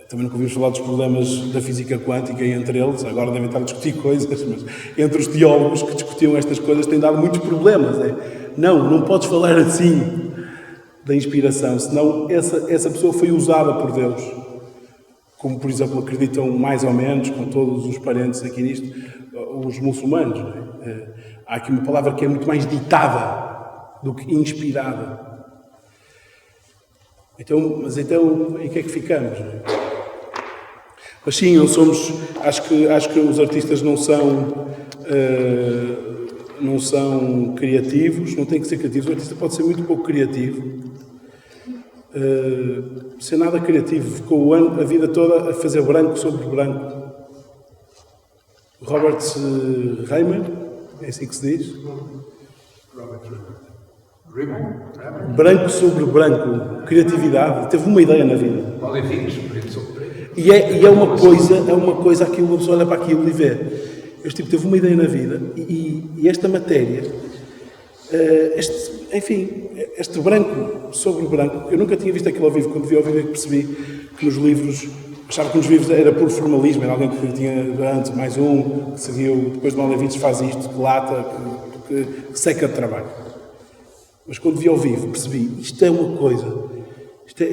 Também nunca ouvimos falar dos problemas da física quântica e entre eles. Agora devem estar a discutir coisas, mas entre os teólogos que discutiam estas coisas tem dado muitos problemas. Não podes falar assim da inspiração, senão essa pessoa foi usada por Deus. Como, por exemplo, acreditam mais ou menos, com todos os parentes aqui nisto, os muçulmanos. Não é? Há aqui uma palavra que é muito mais ditada do que inspirada. Mas então, em que é que ficamos? Não é? Mas sim, acho que os artistas não são criativos, não têm que ser criativos. O artista pode ser muito pouco criativo. Sem nada criativo, ficou a vida toda a fazer branco sobre branco. Robert Reimer, é assim que se diz? Branco sobre branco, criatividade, teve uma ideia na vida. Olevinhos, preto sobre preto. E é uma coisa aquilo, uma pessoa olha para aquilo e vê. Este tipo teve uma ideia na vida e esta matéria, este branco sobre branco, eu nunca tinha visto aquilo ao vivo. Quando vi ao vivo é que percebi que nos livros, achava que nos livros era puro formalismo, era alguém que tinha antes mais um, que seguiu, depois de Olevinhos faz isto, que lata, que seca de trabalho. Mas quando vi ao vivo percebi, isto é uma coisa, isto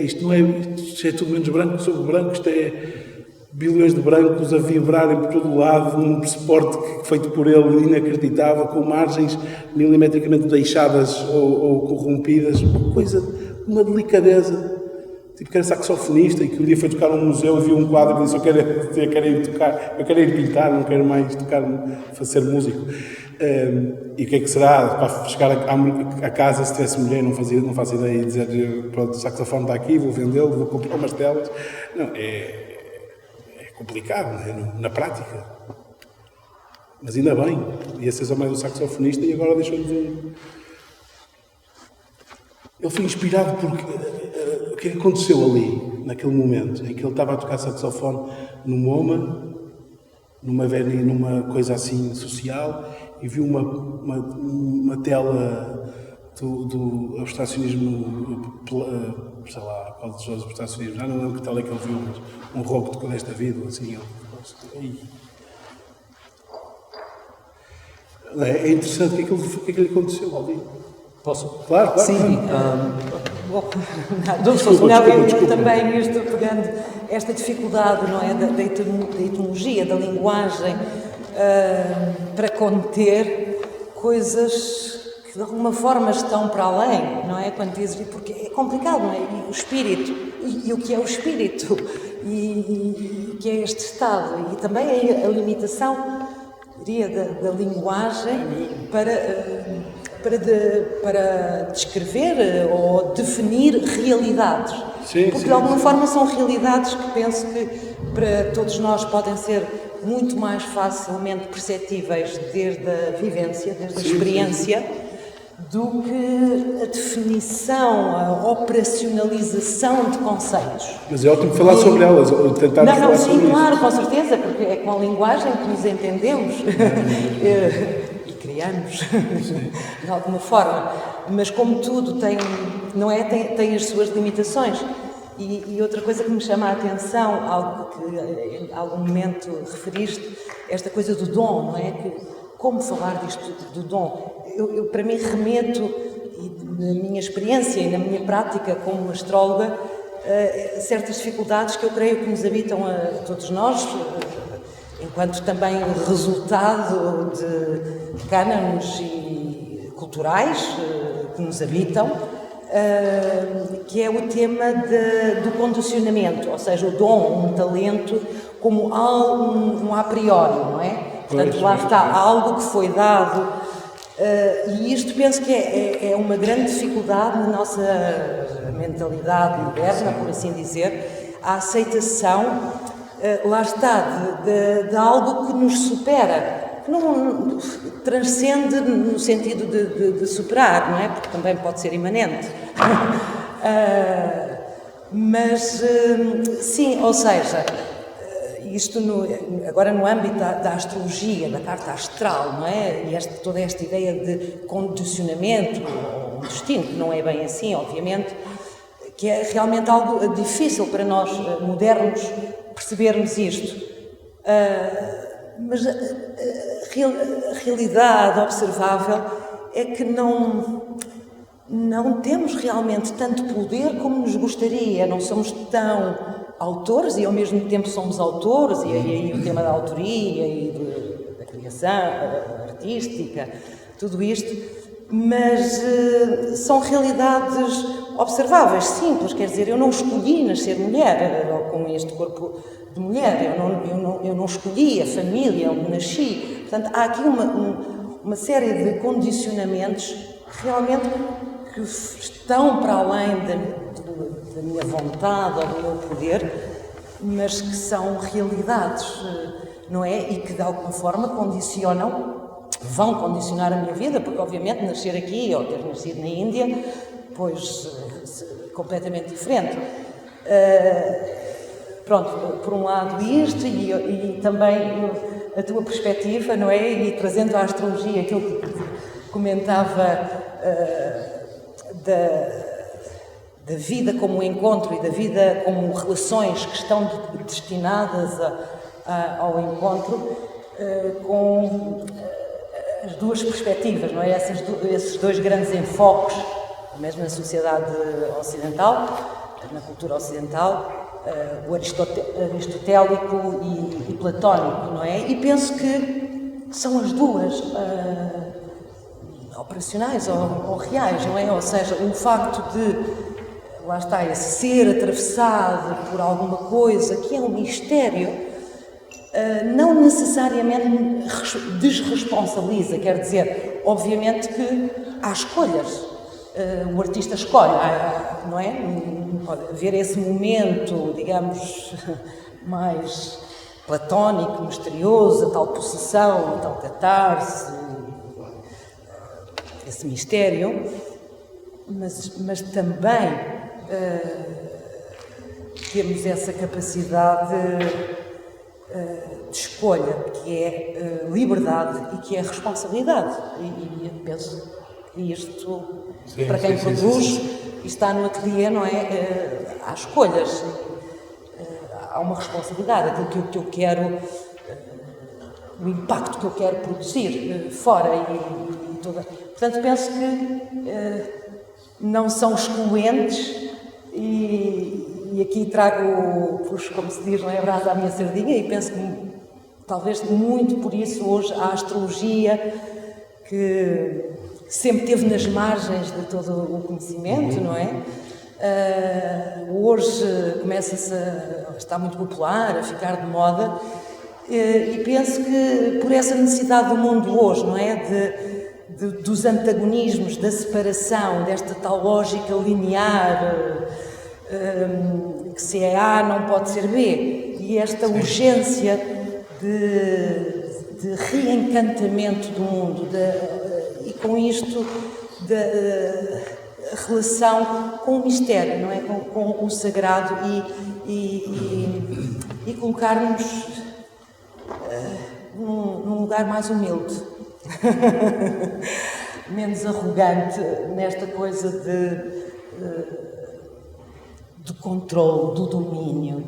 é tudo menos branco sobre branco, isto é bilhões de brancos a vibrarem por todo o lado, num suporte feito por ele inacreditável, com margens milimetricamente deixadas ou corrompidas, uma coisa, uma delicadeza. Tipo que era saxofonista e que um dia foi tocar num museu e viu um quadro e disse: eu quero ir tocar, eu quero ir pintar, não quero mais tocar, ser músico. E o que é que será para chegar a casa se tivesse mulher? Não faço ideia, e dizer: pronto, o saxofone está aqui, vou vendê-lo, vou comprar umas telas. Não, é complicado, não é? Na prática. Mas ainda bem, ia ser só mais um saxofonista e agora deixou-nos um. Ele foi inspirado porque o que aconteceu ali, naquele momento, em que ele estava a tocar saxofone no MoMA, numa coisa assim social, e viu uma tela do abstracionismo, sei lá, qual dos abstracionismos, já não lembro que tela é que ele viu, mas um rock tocou desta vida, assim, é interessante o que é que lhe aconteceu ali. Posso? Claro. Sim. Eu também estou pegando esta dificuldade, não é, da etimologia, da linguagem, para conter coisas que de alguma forma estão para além, não é? Quando dizes, porque é complicado, não é? E o espírito, e o que é o espírito, e que é este estado, e também a limitação, diria, da linguagem para descrever ou definir realidades. Porque de alguma forma são realidades que penso que para todos nós podem ser muito mais facilmente perceptíveis desde a vivência, desde a experiência, do que a definição, a operacionalização de conceitos. Mas é ótimo falar sobre elas, tentar falar sobre sim, claro, com certeza, porque é com a linguagem que nos entendemos. E criamos, de alguma forma. Mas como tudo tem as suas limitações. E outra coisa que me chama a atenção, algo que em algum momento referiste, esta coisa do dom, não é? Como falar disto do dom? Eu para mim remeto, na minha experiência e na minha prática como astróloga, certas dificuldades que eu creio que nos habitam a todos nós, enquanto também resultado de cânones culturais que nos habitam, que é o tema do condicionamento, ou seja, o dom, um talento, como um a priori, não é? Portanto, lá está, algo que foi dado, e isto penso que é uma grande dificuldade na nossa mentalidade moderna, por assim dizer, a aceitação, lá está, de algo que nos supera, que não transcende no sentido de superar, não é? Porque também pode ser imanente. Mas, sim, ou seja, isto agora no âmbito da astrologia, da carta astral, não é? E toda esta ideia de condicionamento, ou destino, que não é bem assim, obviamente, que é realmente algo difícil para nós, modernos, percebermos isto. Mas a realidade observável é que não temos realmente tanto poder como nos gostaria, não somos tão autores e ao mesmo tempo somos autores, e aí o tema da autoria e da criação artística, tudo isto, mas são realidades observáveis, simples, quer dizer, eu não escolhi nascer mulher, ou com este corpo de mulher, eu não escolhi a família onde nasci, portanto há aqui uma série de condicionamentos realmente que estão para além da minha vontade ou do meu poder, mas que são realidades, não é? E que de alguma forma condicionam vão condicionar a minha vida, porque obviamente nascer aqui ou ter nascido na Índia, pois completamente diferente. Pronto, por um lado isto e também a tua perspectiva, não é? E trazendo à astrologia aquilo que comentava da vida como encontro e da vida como relações que estão destinadas ao encontro, com as duas perspectivas, não é? Esses dois grandes enfoques, mesmo na sociedade ocidental, na cultura ocidental, o aristotélico e platónico, não é? E penso que são as duas operacionais ou reais, não é? Ou seja, o facto de, lá está, esse ser atravessado por alguma coisa que é um mistério, não necessariamente desresponsabiliza, quer dizer, obviamente que há escolhas, o artista escolhe, não é? Pode haver esse momento, digamos, mais platónico, misterioso, a tal possessão, a tal catarse, esse mistério, mas também temos essa capacidade de escolha, que é liberdade e que é responsabilidade. E penso que isto, para quem produz e está no ateliê, não é? Há escolhas, há uma responsabilidade, aquilo que eu quero, o impacto que eu quero produzir fora e toda. Portanto, penso que não são excluentes e aqui trago, como se diz, não é, a brasa à minha sardinha, e penso que talvez muito por isso hoje a astrologia, que sempre esteve nas margens de todo o conhecimento, não é? Hoje começa-se está muito popular, a ficar de moda, e penso que por essa necessidade do mundo hoje, não é? Dos antagonismos, da separação, desta tal lógica linear, que se é A não pode ser B, e esta urgência de reencantamento do mundo, e com isto da relação com o mistério, não é? Com o sagrado e colocar-nos num lugar mais humilde, menos arrogante nesta coisa do controle, do domínio,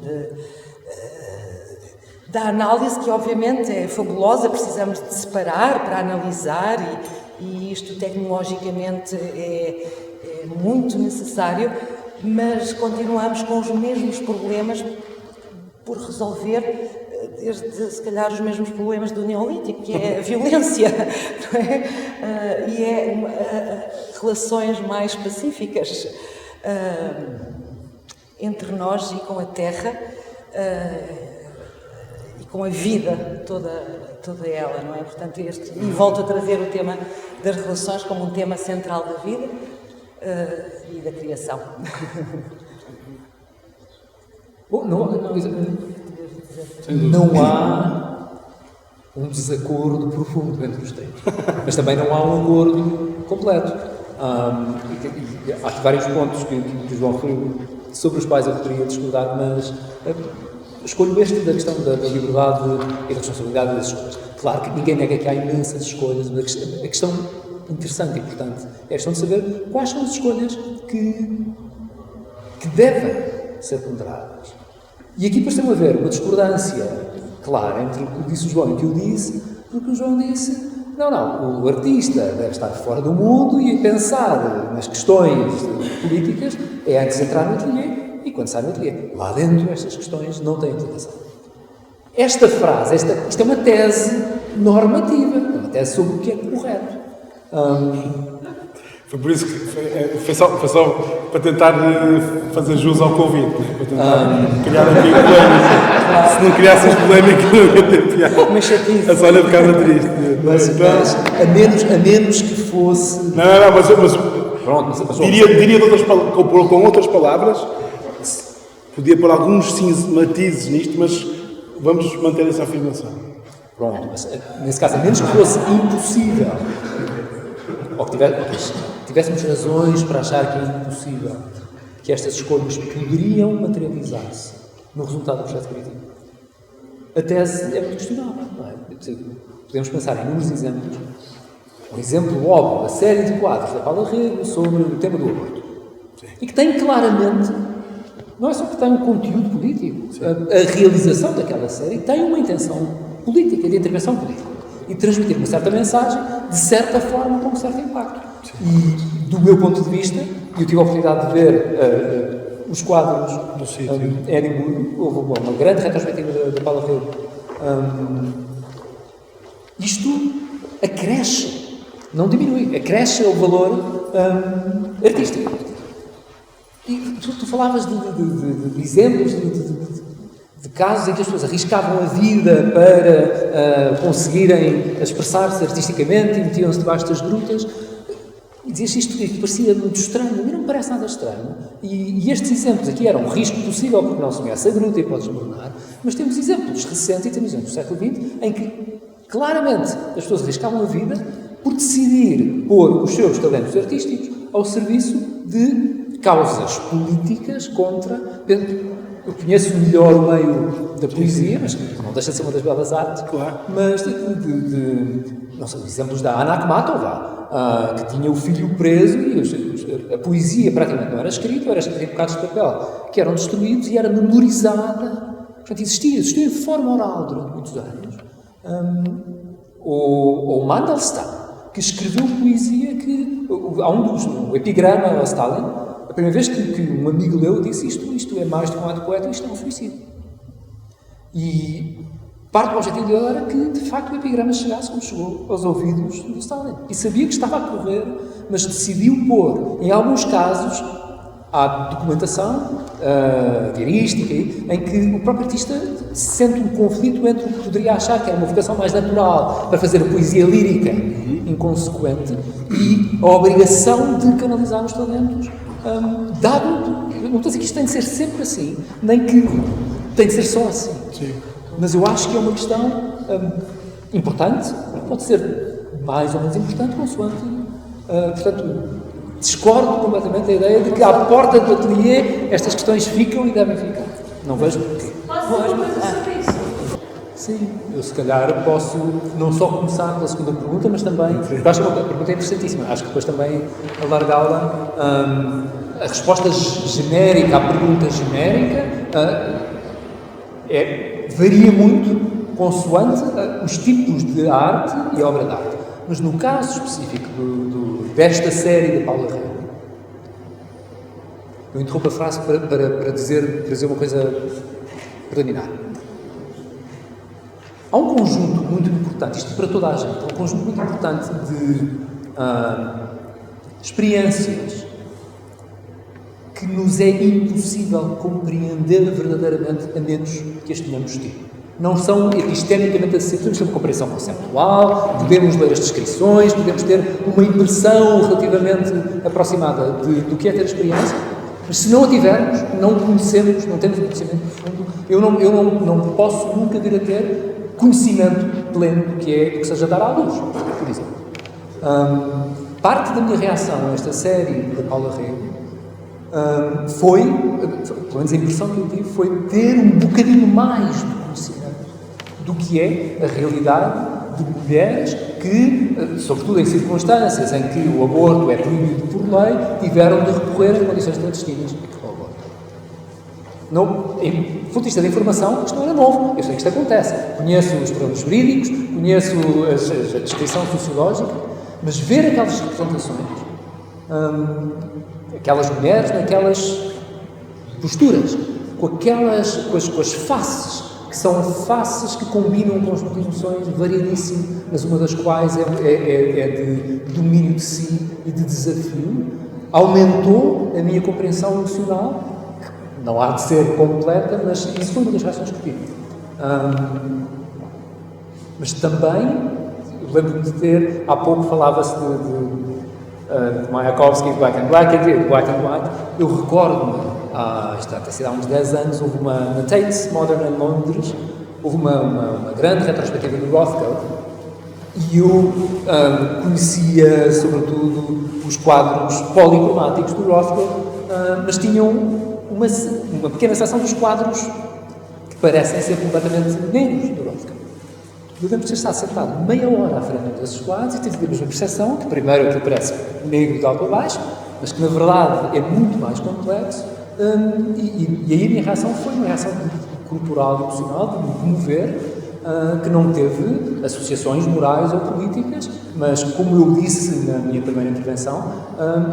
da análise, que obviamente é fabulosa, precisamos de separar para analisar e isto tecnologicamente é muito necessário, mas continuamos com os mesmos problemas por resolver, desde se calhar os mesmos problemas do Neolítico, que é a violência, não é? E é relações mais pacíficas entre nós e com a Terra e com a vida toda ela, não é? Portanto, e volto a trazer o tema das relações como um tema central da vida e da criação. Bom, não há um desacordo profundo entre os tempos, mas também não há um acordo completo. Há aqui vários pontos que o João referiu, sobre os quais eu poderia discordar, mas escolho este da questão da liberdade e da responsabilidade das escolhas. Claro que ninguém nega que há imensas escolhas, mas a questão interessante e importante é a questão de saber quais são as escolhas que devem ser ponderadas. E aqui depois tem a ver uma discordância clara entre o que disse o João e o que eu disse, porque o João disse, não, o artista deve estar fora do mundo e pensar nas questões políticas é antes de entrar no ateliê, e quando sai no ateliê, lá dentro estas questões não têm implicação. Esta frase, isto é uma tese normativa, é uma tese sobre o que é correto. Foi por isso que foi só para tentar fazer jus ao convite, né? Para tentar criar aqui polémica. Se não criássemos polémica, não ia ter piada. Mas chatice. A Sónia ficava triste. Mas a menos que fosse... Não, mas diria com outras palavras, podia pôr alguns matizes nisto, mas vamos manter essa afirmação. Pronto, mas nesse caso, a menos que fosse impossível, ou que tivéssemos razões para achar que é impossível que estas escolhas poderiam materializar-se no resultado do processo crítico, a tese é muito questionável, não é? Podemos pensar em inúmeros exemplos. Um exemplo óbvio, a série de quadros da Paula Rego sobre o tema do aborto. Sim. E que tem claramente, não é só que tem um conteúdo político, a realização daquela série tem uma intenção política, de intervenção política. E transmitir uma certa mensagem, de certa forma, com um certo impacto. Sim. E, do meu ponto de vista, eu tive a oportunidade de ver os quadros em Edimburgo, houve uma grande retrospectiva da Paula Rego. Isto acresce, não diminui, acresce o valor artístico. E tu falavas de exemplos, de casos em que as pessoas arriscavam a vida para conseguirem expressar-se artisticamente e metiam-se debaixo das grutas. E dizias isto que parecia muito estranho, e não me parece nada estranho. E estes exemplos aqui eram um risco possível porque não se conhece a gruta e pode desmoronar, mas temos exemplos recentes e temos exemplos do século XX em que claramente as pessoas arriscavam a vida por decidir pôr os seus talentos artísticos ao serviço de causas políticas contra... Eu conheço melhor o meio da poesia, mas não deixa de ser uma das belas artes, claro. Mas não sei, exemplos da Anna Akhmatova, que tinha o filho preso e a poesia praticamente não era escrita, era escrita em bocados de papel que eram destruídos e era memorizada. Portanto, existia de forma oral durante muitos anos. Ou Mandelstam, que escreveu poesia que... Há um epigrama ao Stalin. A primeira vez que um amigo leu disse isto é mais do que um ato poético, isto é um suicídio. E parte do objetivo dele era que, de facto, o epigrama chegasse como chegou aos ouvidos do Stalin. E sabia que estava a correr, mas decidiu pôr, em alguns casos, há documentação diarística, em que o próprio artista sente um conflito entre o que poderia achar que era uma vocação mais natural para fazer a poesia lírica inconsequente e a obrigação de canalizar os talentos. Dado, não estou a dizer que isto tem de ser sempre assim, nem que tem de ser só assim. Sim. Mas eu acho que é uma questão importante, pode ser mais ou menos importante, consoante. Portanto, discordo completamente da ideia de que à porta do ateliê estas questões ficam e devem ficar. Não vejo porquê. Posso dizer uma coisa sobre isso? Sim, eu se calhar posso não só começar pela segunda pergunta, mas também, eu acho que a pergunta é interessantíssima, acho que depois também alargá-la, a resposta genérica à pergunta genérica varia muito consoante os tipos de arte e obra de arte. Mas no caso específico desta série de Paula Rego, eu interrompo a frase para dizer uma coisa preliminar. Há um conjunto muito importante, isto para toda a gente, há um conjunto muito importante de experiências que nos é impossível compreender verdadeiramente a menos que as tenhamos tido. Não são epistemicamente acessíveis, podemos ter uma compreensão conceptual, podemos ler as descrições, podemos ter uma impressão relativamente aproximada do que é ter experiência, mas se não a tivermos, não conhecemos, não temos um conhecimento profundo, eu não posso nunca vir a ter conhecimento pleno do que seja dar à luz, por exemplo. Parte da minha reação a esta série da Paula Rego foi, pelo menos a impressão que eu tive, foi ter um bocadinho mais de conhecimento do que é a realidade de mulheres que, sobretudo em circunstâncias em que o aborto é proibido por lei, tiveram de recorrer a condições clandestinas ao aborto. Em ponto de vista da informação, isto não era novo. Eu sei que isto acontece. Conheço os problemas jurídicos, conheço a descrição sociológica, mas ver aquelas representações, aquelas mulheres naquelas posturas, com as faces, que são faces que combinam um conjunto de emoções variadíssimo, mas uma das quais é de domínio de si e de desafio, aumentou a minha compreensão emocional. Não há de ser completa, mas isso foi uma das reações que tive. Mas também, lembro-me de ter, há pouco falava-se de Mayakovsky, de Black and White, eu recordo-me, isto há uns 10 anos, houve na Tate Modern em Londres, houve uma grande retrospectiva do Rothko e eu conhecia, sobretudo, os quadros policromáticos do Rothko, mas tinham uma pequena seção dos quadros que parecem ser completamente negros do Rothko. Eu lembro de ter estado sentado meia hora à frente desses quadros e tive a mesma percepção, que primeiro aquilo parece negro de alto a baixo, mas que na verdade é muito mais complexo, e aí a minha reação foi uma reação corporal e emocional, de me comover, que não teve associações morais ou políticas, mas como eu disse na minha primeira intervenção,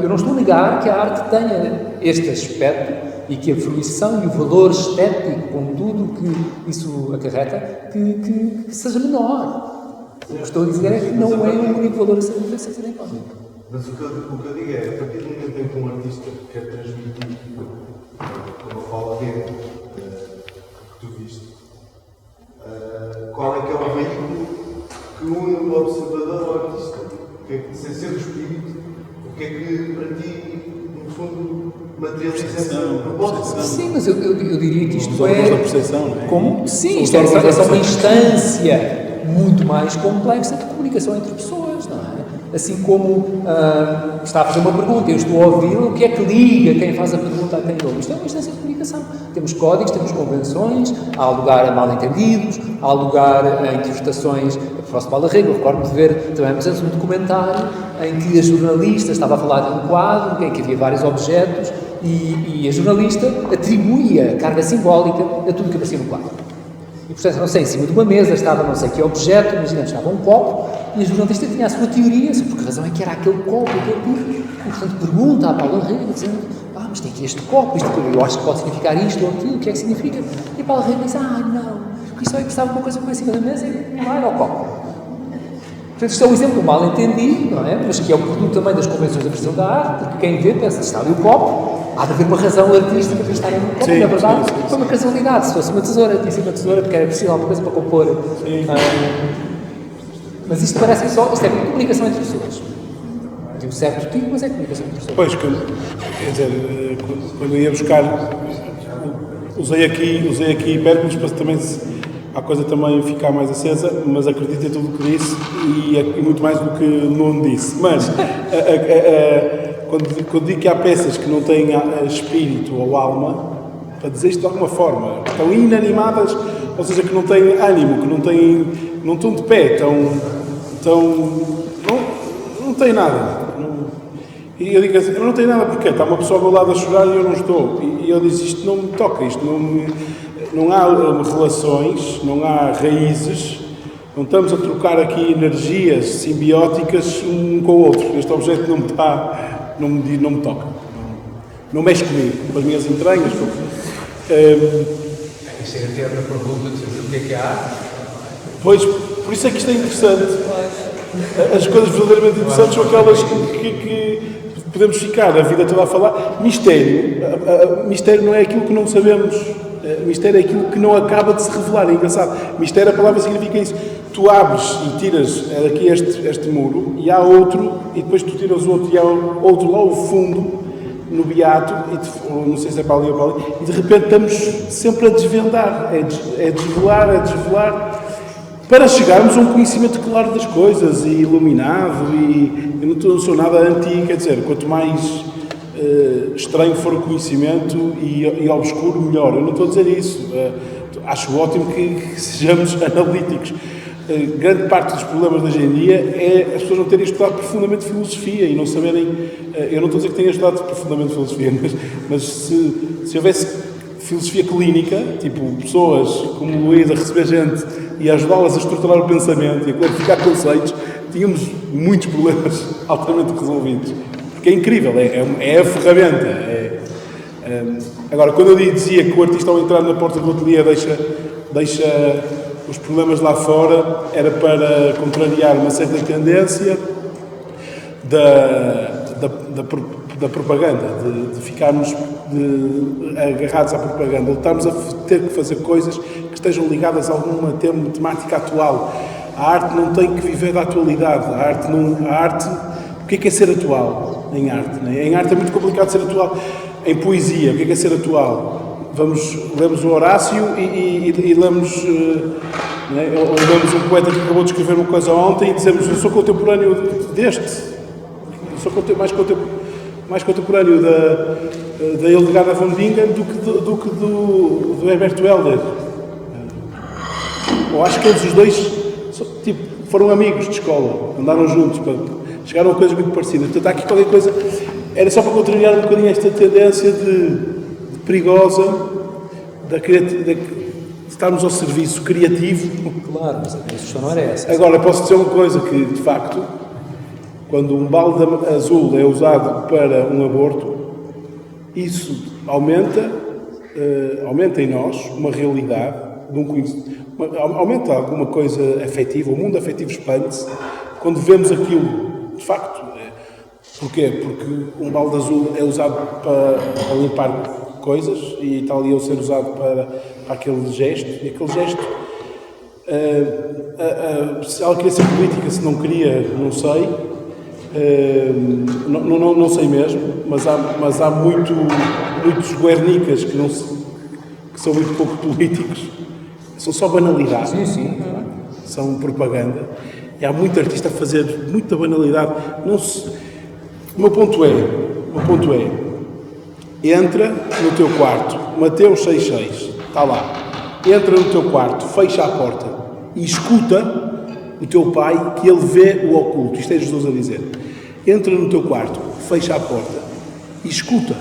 eu não estou a negar que a arte tenha este aspecto e que a fruição e o valor estético, com tudo o que isso acarreta, que seja menor. O que estou a dizer é que não é o único valor a ser em conta. Mas o que eu digo é, a partir do momento em que um artista quer transmitir uma fala dele, que tu viste, qual é que é o veículo que une o observador ao artista? O que é que, sem ser o espírito, o que é que para ti, no fundo, materializa essa proposta? Sim, mas eu diria que isto da percepção, não é? Como? Sim, isto é uma instância muito mais complexa de comunicação entre pessoas, não é? Assim como está a fazer uma pergunta, eu estou a ouvi-la, o que é que liga quem faz a pergunta a quem ouve? Isto é uma instância de comunicação. Temos códigos, temos convenções, há lugar a mal-entendidos, há lugar a interpretações. A professora Paula Rego, eu recordo de ver também um documentário em que a jornalista estava a falar de um quadro em que havia vários objetos e a jornalista atribuía carga simbólica a tudo que aparecia no quadro. E, portanto, não sei, em cima de uma mesa estava não sei que objeto, imaginemos, estava um copo, e a jornalista tinha a sua teoria sobre por que razão é que era aquele copo, aquele bico. E, portanto, pergunta à Paula Rego, dizendo, mas tem aqui este copo, isto, eu acho que pode significar isto ou aquilo, o que é que significa? E a Paula Rego diz, não, isto só é que estava uma coisa por cima da mesa e não era o copo. Portanto, isto é um exemplo do mal-entendido, não é? Mas que é um produto também das convenções de apreciação da arte, porque quem vê pensa, está ali o copo, há de haver uma razão artística para estar ali no copo, sim, na verdade, foi uma casualidade. Se fosse uma tesoura, tinha sido uma tesoura, porque era preciso alguma coisa para compor. Mas isto parece só, isto é comunicação entre pessoas. De um certo tipo, mas é comunicação entre pessoas. Pois, quer dizer, quando eu ia buscar, usei aqui Péricles para também a coisa também ficar mais acesa, mas acredito em tudo o que disse e muito mais do que não disse. Mas quando digo que há peças que não têm espírito ou alma, para dizer isto de alguma forma, estão inanimadas, ou seja, que não têm ânimo, que não estão de pé, não têm nada. E eu digo assim, eu não tenho nada porque está uma pessoa ao meu lado a chorar e eu não estou. E eu disse, isto não me toca, não há relações, não há raízes, não estamos a trocar aqui energias simbióticas um com o outro. Este objeto não me toca, não mexe comigo, com as minhas entranhas. Isso é a eterna pergunta de o que é arte? Pois, por isso é que isto é interessante. As coisas verdadeiramente interessantes são aquelas que podemos ficar a vida toda a falar. Mistério não é aquilo que não sabemos. Mistério é aquilo que não acaba de se revelar. É engraçado. Mistério, a palavra significa isso. Tu abres e tiras aqui este muro e há outro, e depois tu tiras o outro e há outro lá ao fundo, no beato, não sei se é para ali ou para ali, e de repente estamos sempre a desvendar. É desvelar, para chegarmos a um conhecimento claro das coisas e iluminado. E eu não sou nada anti, quer dizer, quanto mais estranho for o conhecimento e obscuro, melhor. Eu não estou a dizer isso. Acho ótimo que sejamos analíticos. Grande parte dos problemas de hoje em dia é as pessoas não terem estudado profundamente filosofia e não saberem. Eu não estou a dizer que tenham estudado profundamente filosofia, mas se houvesse filosofia clínica, tipo pessoas como o Luís a receber gente e a ajudá-las a estruturar o pensamento e a clarificar conceitos, tínhamos muitos problemas altamente resolvidos. Porque é incrível, é a ferramenta. Agora, quando eu dizia que o artista ao entrar na porta do ateliê deixa os problemas lá fora, era para contrariar uma certa tendência da propaganda, de ficarmos agarrados à propaganda, de estarmos a ter que fazer coisas que estejam ligadas a alguma temática atual. A arte não tem que viver da atualidade. A arte, o que é ser atual em arte? Né? Em arte é muito complicado ser atual. Em poesia, o que é ser atual? lemos o Horácio e lemos, né, ou lemos um poeta que acabou de escrever uma coisa ontem e dizemos: eu sou contemporâneo deste, eu sou mais contemporâneo da Hildegard von Bingen do que do Herbert Welder. Eu acho que eles os dois foram amigos de escola, andaram juntos, chegaram a coisas muito parecidas. Portanto, há aqui qualquer coisa. Era só para contrariar um bocadinho esta tendência de perigosa de estarmos ao serviço criativo. Claro, mas a minha sugestão não era essa. Agora, posso dizer uma coisa que, de facto, quando um balde azul é usado para um aborto, isso aumenta em nós uma realidade, aumenta alguma coisa afetiva, o mundo afetivo expande-se quando vemos aquilo, de facto. Porquê? Porque um balde azul é usado para limpar coisas e está ali a ser usado para aquele gesto, e aquele gesto, se ela queria ser política, se não queria, não sei, não sei mesmo, mas há muitos guernicas que são muito pouco políticos, são só banalidades. Sim. São propaganda, e há muito artista a fazer muita banalidade. O meu ponto é, entra no teu quarto, Mateus 6,6, está lá, entra no teu quarto, fecha a porta e escuta o teu pai, que ele vê o oculto. Isto é Jesus a dizer. Entra no teu quarto, fecha a porta e escuta.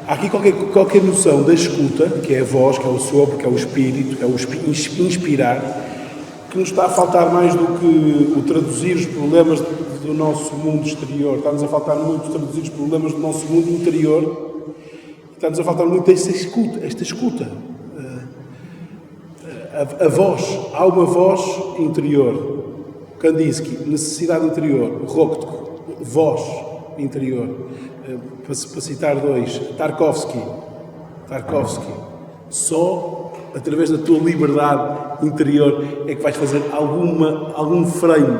Há aqui qualquer noção da escuta, que é a voz, que é o sopro, que é o espírito, que é o inspirar, que nos está a faltar mais do que o traduzir os problemas do nosso mundo exterior. Está-nos a faltar muito traduzir os problemas do nosso mundo interior. Está-nos a faltar muito esta escuta. A voz. Há uma voz interior. Kandinsky, necessidade interior. Rokhtko, voz interior. Para citar dois. Tarkovsky. Só através da tua liberdade interior é que vais fazer algum frame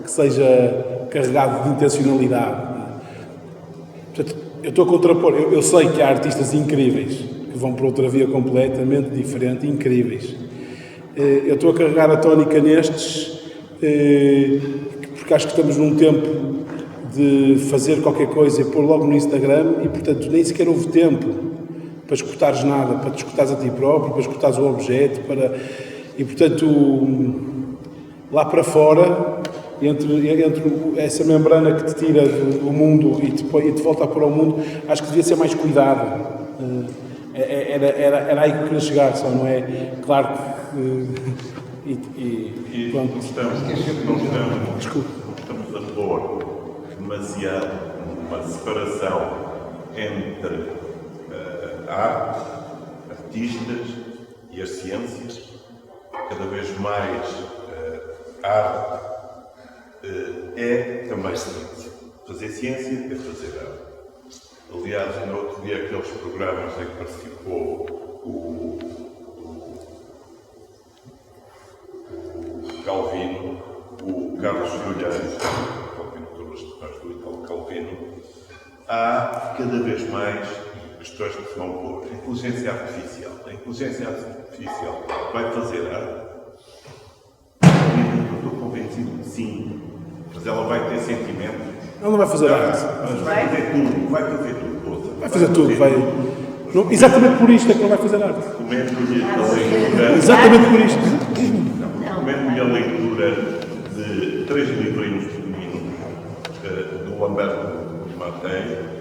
que seja carregado de intencionalidade. Portanto, eu estou a contrapor. Eu sei que há artistas incríveis que vão para outra via completamente diferente, incríveis. Eu estou a carregar a tónica nestes porque acho que estamos num tempo de fazer qualquer coisa e pôr logo no Instagram e, portanto, nem sequer houve tempo para escutares nada, para te escutares a ti próprio, para escutares o objeto, e, portanto, lá para fora, entre essa membrana que te tira do mundo e te volta a pôr ao mundo, acho que devia ser mais cuidado. Era aí que eu queria chegar, só não é? Claro que... Não estamos a pôr demasiado uma separação entre a arte, artistas e as ciências. Cada vez mais a arte é também ciência. Fazer ciência é fazer arte. Aliás, no outro dia, aqueles programas em que participou o Calvino, o Carlos Filheiros, Calvino, todas as questões do Italo Calvino, há cada vez mais questões que se vão pôr. A inteligência artificial. A inteligência artificial vai fazer arte? Eu estou convencido que sim. Mas ela vai ter sentimentos. Ela não vai fazer arte. Mas vai fazer tudo. Vai fazer tudo. Vai fazer tudo. Não, exatamente por isto é que não vai fazer arte. Comendo-lhe a leitura. Exatamente por isto. Comendo-lhe a leitura de 3 livrinhos pequeninos do Humberto Mattei.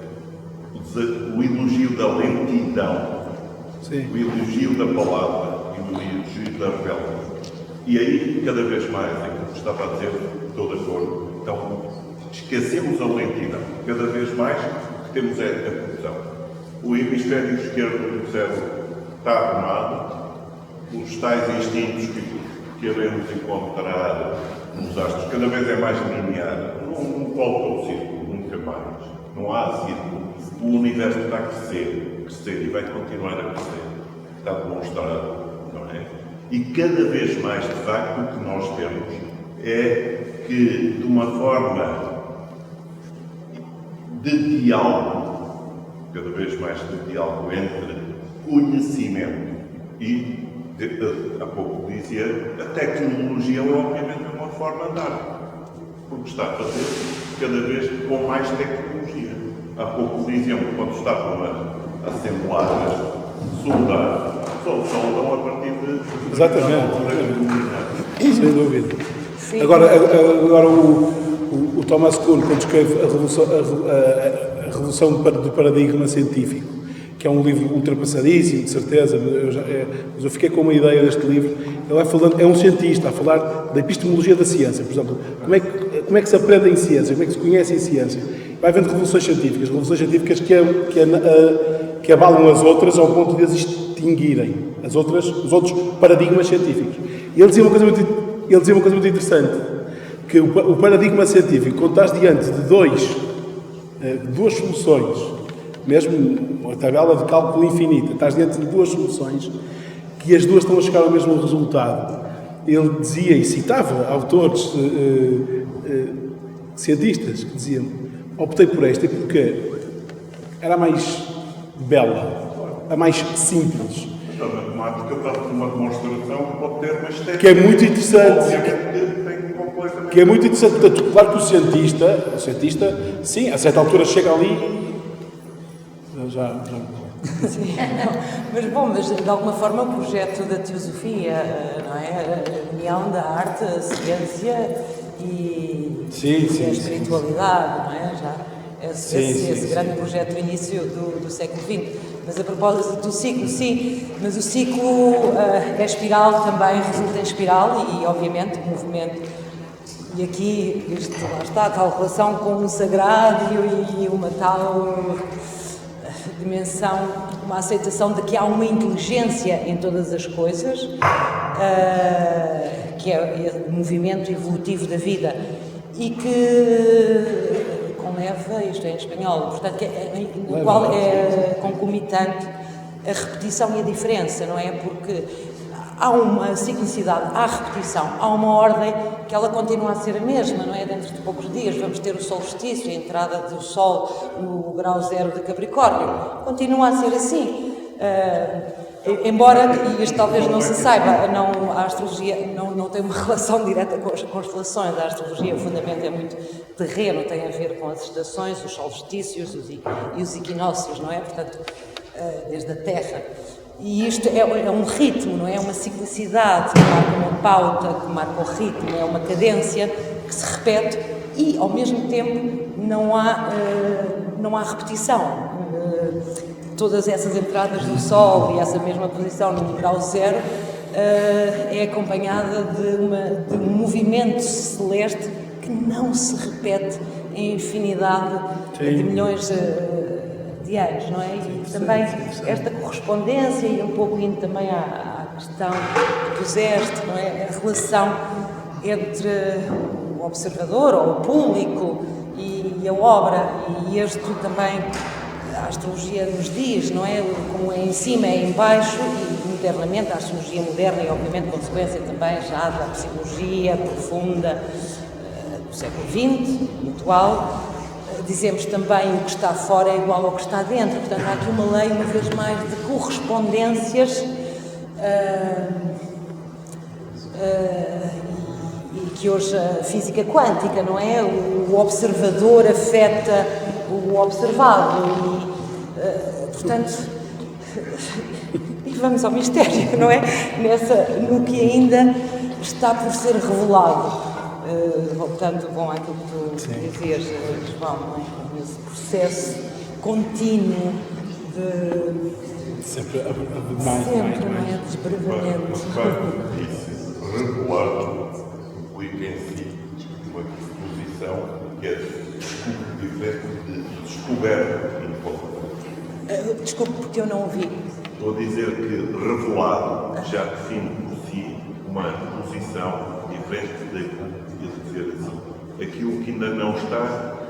O elogio da lentidão, sim. O elogio da palavra e o elogio da revelação. E aí, cada vez mais, é como estava a dizer, estou de acordo. Então, esquecemos a lentidão. Cada vez mais, o que temos é a confusão. O hemisfério esquerdo do cérebro está arrumado, os tais instintos que queremos encontrar nos astros, cada vez é mais linear. Não volta ao círculo, nunca mais. Não há círculo. O universo está a crescer e vai continuar a crescer. Está demonstrado, não é? E cada vez mais, de facto, o que nós temos é que, de uma forma de diálogo, cada vez mais de diálogo entre conhecimento e, há pouco dizia, a tecnologia é obviamente uma forma de andar, porque está a fazer cada vez com mais tecnologia. Há pouco diziam que quando estavam a assemblar, soldar, só soldam a partir de... Exatamente. Sem dúvida. Sim. Agora o Thomas Kuhn, quando escreve a Revolução do Paradigma Científico, que é um livro ultrapassadíssimo, de certeza, mas eu fiquei com uma ideia deste livro. Ele vai falando, é um cientista a falar da epistemologia da ciência, por exemplo, como é que se aprende em ciência, como é que se conhece em ciência. Vai havendo revoluções científicas que abalam as outras ao ponto de as extinguirem, os outros paradigmas científicos. E ele dizia uma coisa muito interessante, que o paradigma científico, quando estás diante de duas soluções, mesmo uma tabela de cálculo infinita, estás diante de duas soluções que as duas estão a chegar ao mesmo resultado. Ele dizia e citava autores cientistas que diziam: optei por esta porque era a mais bela, a mais simples. A matemática está uma demonstração que pode ter uma estética. Que é muito interessante. Que é muito interessante. Portanto, claro que o cientista, sim, a certa altura chega ali. Sim, mas de alguma forma o projeto da teosofia, não é? A união da arte, a ciência e a espiritualidade, não é? Já esse grande projeto do início do século XX. Mas a propósito do ciclo, sim, mas o ciclo é espiral também, resulta em espiral e obviamente o movimento. E aqui, lá está, a tal relação com o sagrado e uma tal dimensão, uma aceitação de que há uma inteligência em todas as coisas, que é o movimento evolutivo da vida e que conleva, isto é em espanhol, portanto, no qual é concomitante a repetição e a diferença, não é? Porque há uma ciclicidade, há repetição, há uma ordem que ela continua a ser a mesma, não é? Dentro de poucos dias vamos ter o solstício, a entrada do Sol no grau zero de Capricórnio. Continua a ser assim. Embora, e isto talvez não se saiba, a astrologia não tem uma relação direta com as constelações. A astrologia, o fundamento é muito terreno, tem a ver com as estações, os solstícios e os equinócios, não é? Portanto, desde a Terra. E isto é um ritmo, não é? Uma ciclicidade que marca uma pauta, que marca o ritmo, é uma cadência que se repete e, ao mesmo tempo, não há repetição. Todas essas entradas do Sol e essa mesma posição no grau zero é acompanhada de um movimento celeste que não se repete em infinidade de milhões de anos, não é? E também esta correspondência, e um pouco indo também à questão que puseste, não é? A relação entre o observador ou o público e a obra, e este também a astrologia nos diz, não é? Como é em cima é em baixo, e modernamente a astrologia moderna, e obviamente consequência também já da psicologia profunda do século XX, atual, dizemos também o que está fora é igual ao que está dentro. Portanto, há aqui uma lei, uma vez mais, de correspondências e que hoje a física quântica, não é? O observador afeta o observado e, portanto, e vamos ao mistério, não é? No que ainda está por ser revelado. Voltando àquilo que tu dizias, João, não é? Nesse processo contínuo de... Sempre a não é? Desbravamento. Mas o facto disso revelado implica em si uma disposição que é diferente de descoberta e Desculpe, porque eu não ouvi. Estou a dizer que revelado já define por si uma posição diferente daquilo que dizer assim. Aquilo que ainda não está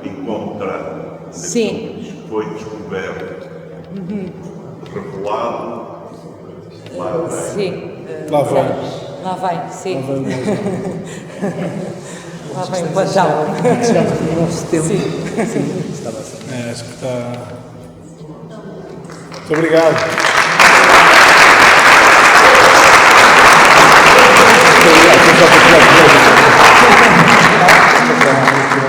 encontrado. Sim. Foi descoberto. Revelado. Lá vem. Sim. Lá vai. Lá vai, sim. Lá vai o Platão. Chegamos no nosso tempo. Sim. acho que está... Muito obrigado.